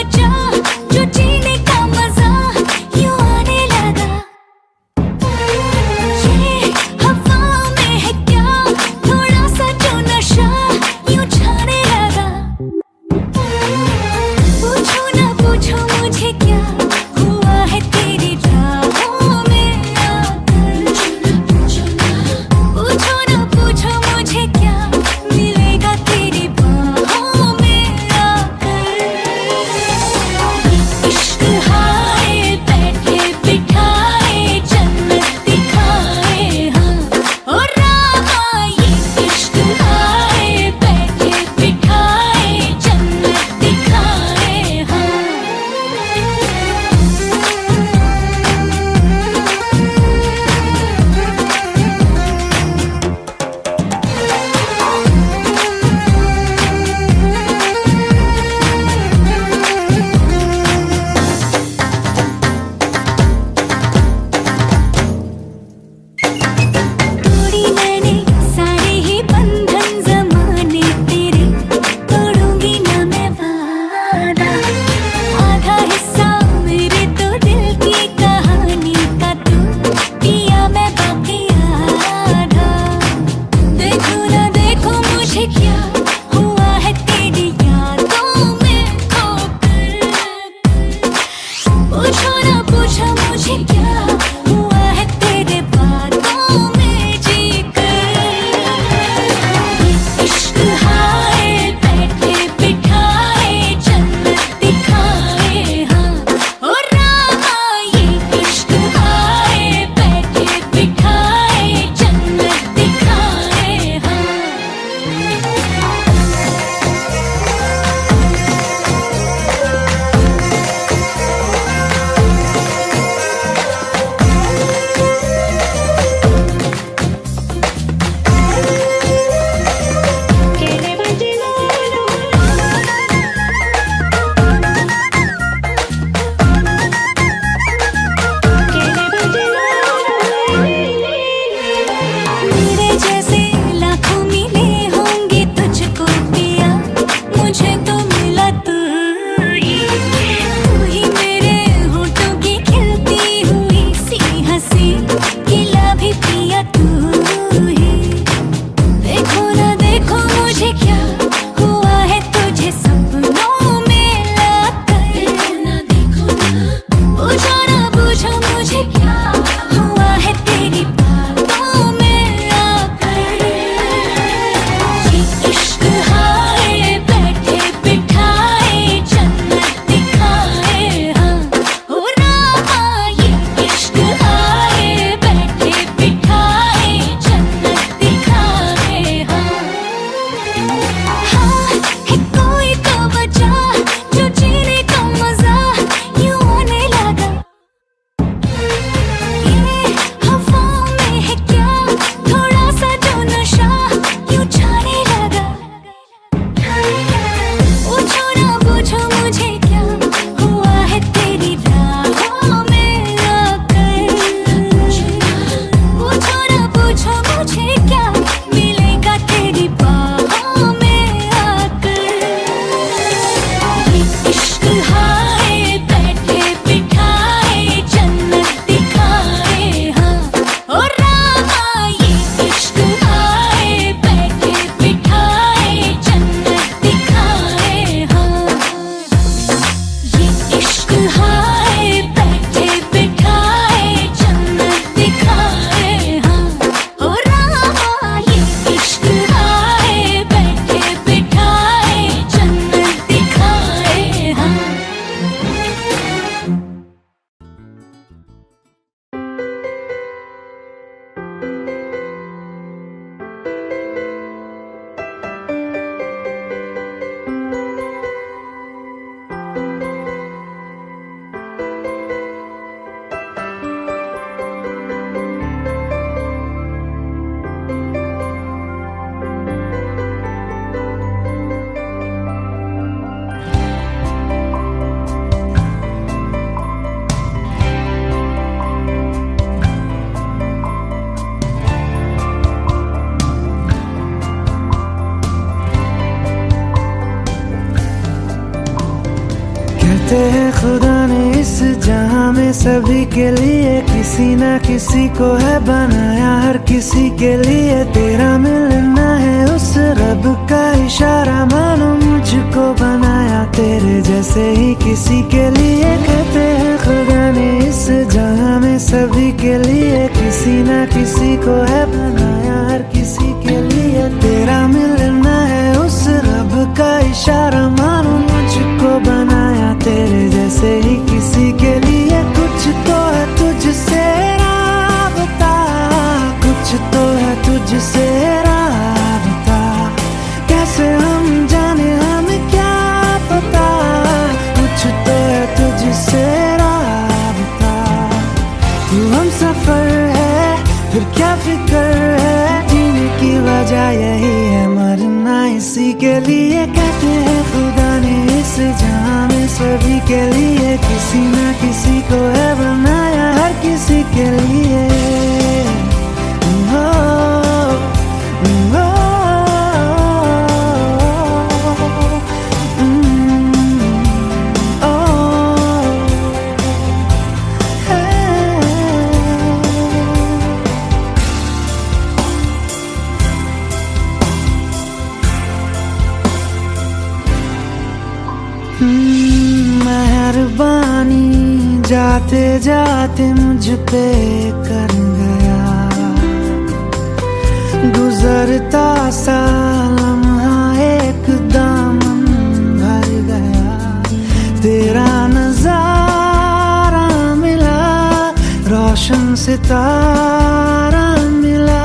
कहते हैं खुदा ने इस जहां में सभी के लिए किसी ना किसी को है बनाया, हर किसी के लिए तेरा मिलना है उस रब का इशारा, मानो मुझको बनाया तेरे जैसे ही किसी के लिए। कहते हैं खुदा ने इस जहां में सभी के लिए किसी ना किसी को है बनाया, हर किसी के लिए तेरा मिलना है उस रब का इशारा, मानो मुझको बनाया तेरे जैसे ही किसी के लिए। कुछ तो है तुझसे राबता, कुछ तो है तुझसे राबता, कैसे हम जाने हमें क्या पता, कुछ तो है तुझसे राबता। तू हम सफर है फिर क्या फिक्र है, जीने की वजह यही है मरना इसी के लिए। कहते हैं खुदा ने इस जहां में सभी के लिए किसी ना किसी को है बनाया, हर किसी के लिए। मेहरबानी जाते जाते मुझ पे कर गया, गुजरता सा लम्हा एक दामन भर गया, तेरा नजारा मिला रोशन सितारा मिला,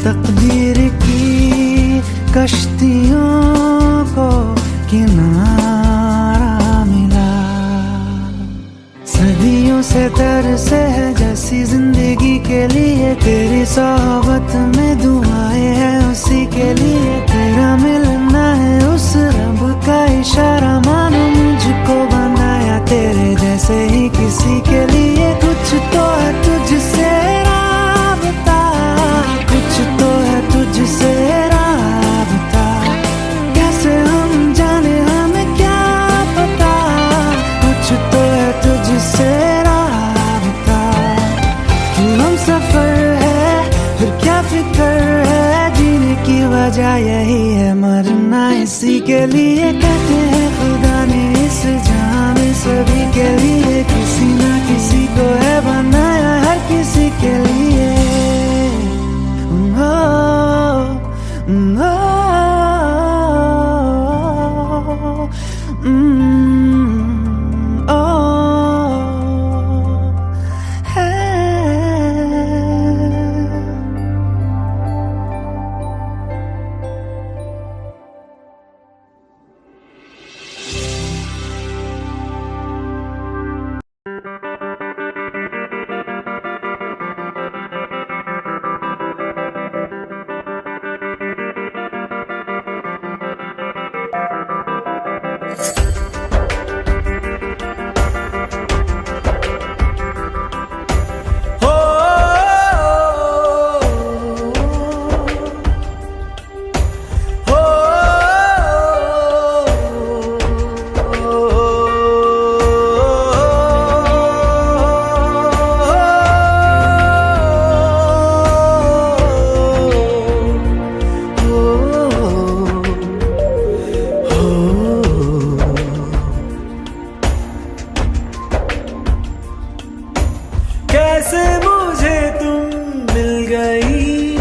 तकदीर की कश्तियों को किनारा मिला। सदियों से तरसे है जैसी जिंदगी के लिए, तेरी सोहबत में दुआएं हैं उसी के लिए, तेरा मिलना है उस रब का इशारा, मानो मुझको बनाया तेरे जैसे ही किसी के लिए। कुछ तो है तुझसे राबता, कुछ तो है तुझसे राबता, कैसे हम जाने हमें क्या पता, कुछ तो है तुझसे राबता। तू हम सफर है फिर क्या फिक्र है, जीने की वजह यही है मरना इसी के लिए। कहते हैं खुदा ने इस जहां में सभी के लिए किसी ना किसी को है बनाया, हर किसी के लिए। कैसे मुझे तुम मिल गई,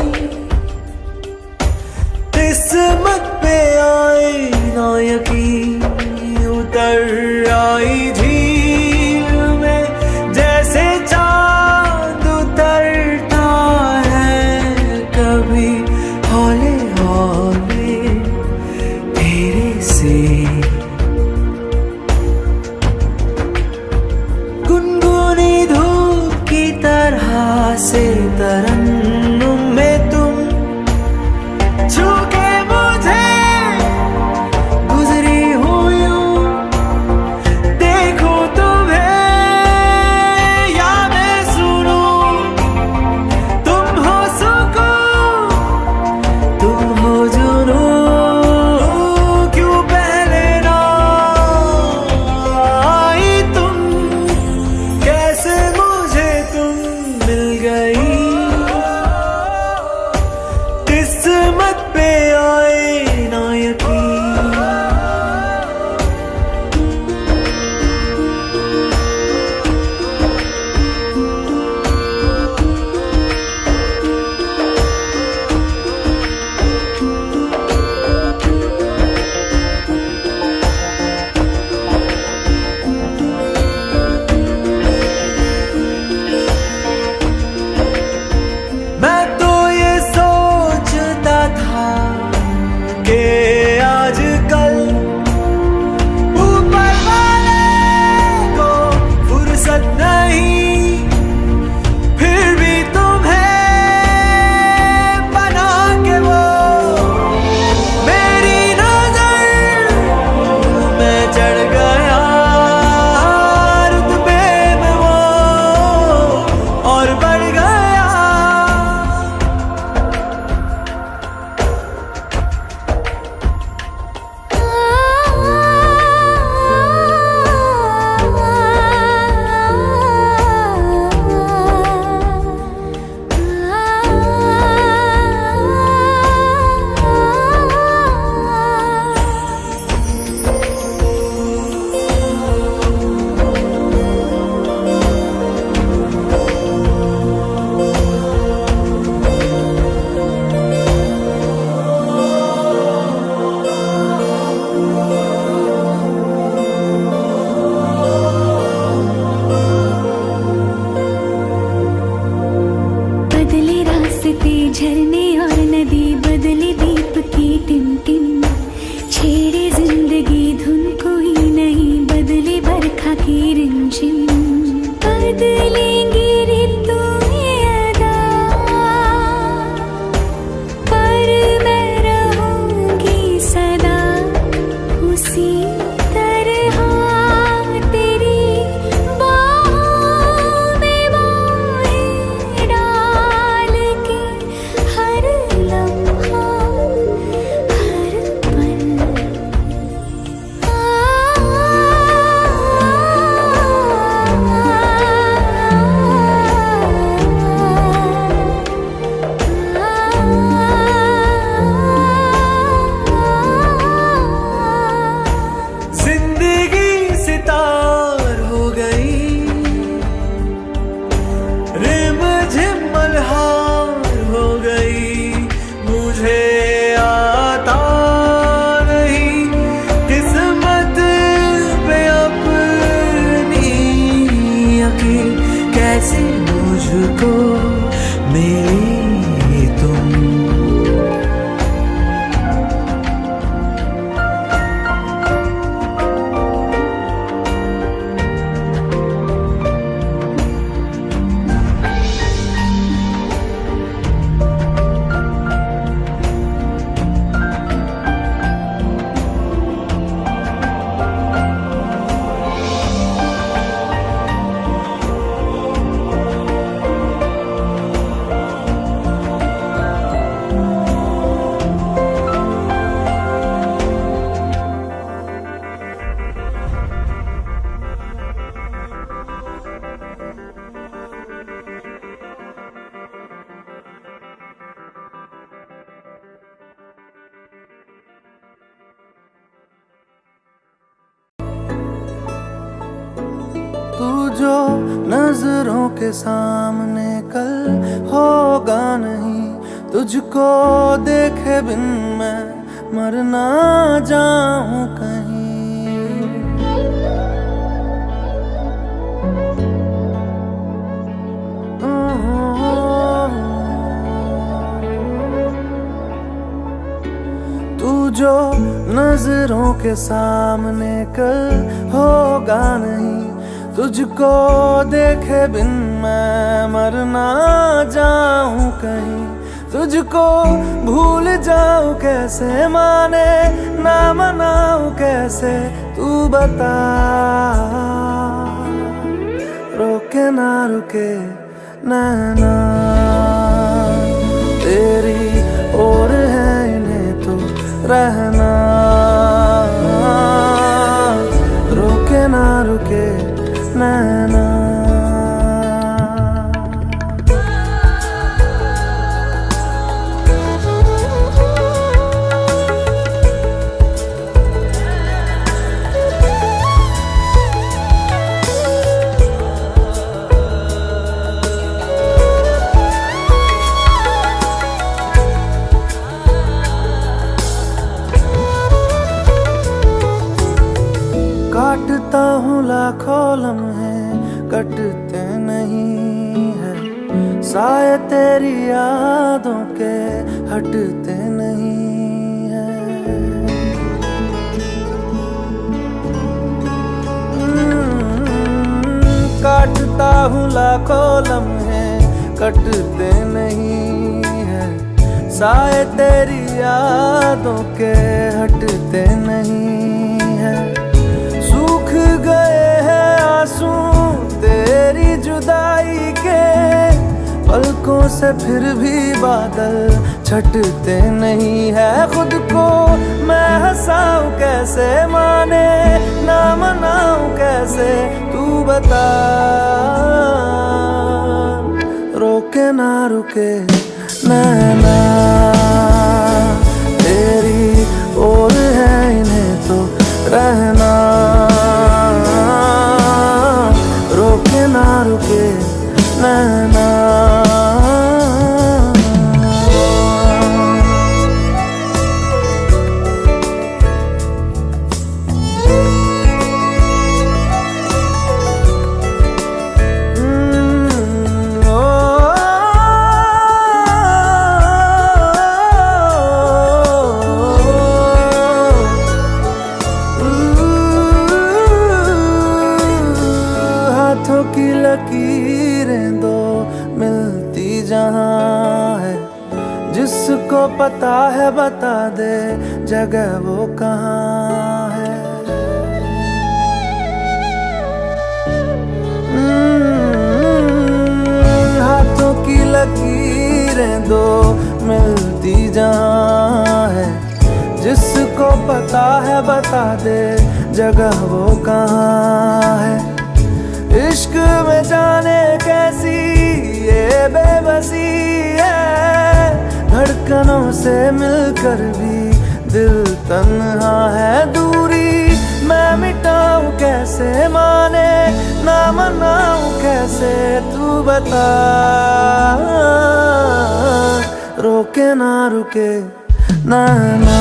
किस्मत पे आई ना यकीन, उतर आई झील में जैसे चांद उतरता है कभी हौले हौले तेरे से। गुनगुनी धूप की तरह से तरन्नुम में तुम छू के मुझे गुजरी हो यूं, देखो तुम्हें या मैं सुनूं, तुम हो सुकून तुम हो जुनून, क्यों पहले ना चढ़ गया रुतबे में वो और बढ़ गया। बदले रास्ते झरने और नदी, बदले दीप की टिमटिम, छेड़े जिंदगी धुन कोई नहीं, बदले बरखा की रिमझिम। बदलेंगी ऋतुएं अदा, पर मैं रहूंगी सदा उसी तरह तेरी बाहों में बाहें डाल के, हर लम्हा हर पल। जिंदगी सितार हो गई, रिम झिम मल्हार हो गई। मुझे आता नहीं किस्मत पे अपनी यकीन, कैसे मुझको मिली तुम। तू जो नजरों के सामने कल होगा नहीं, तुझको देखे बिन मैं मर ना जाऊं कहीं। तू जो नजरों के सामने कल होगा नहीं, तुझको देखे बिन मैं मर ना जाऊं कहीं। तुझको भूल जाऊं कैसे, माने ना मनाऊं कैसे, तू बता। रोके ना रुके नैना तेरी ओर है, इन्हें तो रहना। रोके ना रुके नैना। काटता हूँ लाखों लम्हे, कटते नहीं है, साए तेरी यादों के हटते नहीं है। काटता हूँ लाखों लम्हे, कटते नहीं है, साए तेरी यादों के हटते नहीं है। से फिर भी बादल छटते नहीं है। खुद को मैं हंसाऊं कैसे, माने ना मनाऊं कैसे, तू बता। रोके ना रुके नैना तेरी ओर है, इन्हें तो रहना। रोके ना रुके नैना। हाथों की लकीरें दो मिलती जहां है, जिसको पता है बता दे जगह वो कहाँ है। हाथों की लकीरें दो मिलती जहां है, जिसको पता है बता दे जगह वो कहाँ है। इश्क में जाने कैसी ये बेबसी है, धड़कनों से मिलकर भी दिल तन्हा है। दूरी मैं मिटाऊं कैसे, माने ना मनाऊं कैसे, तू बता। रोके ना रुके नैना।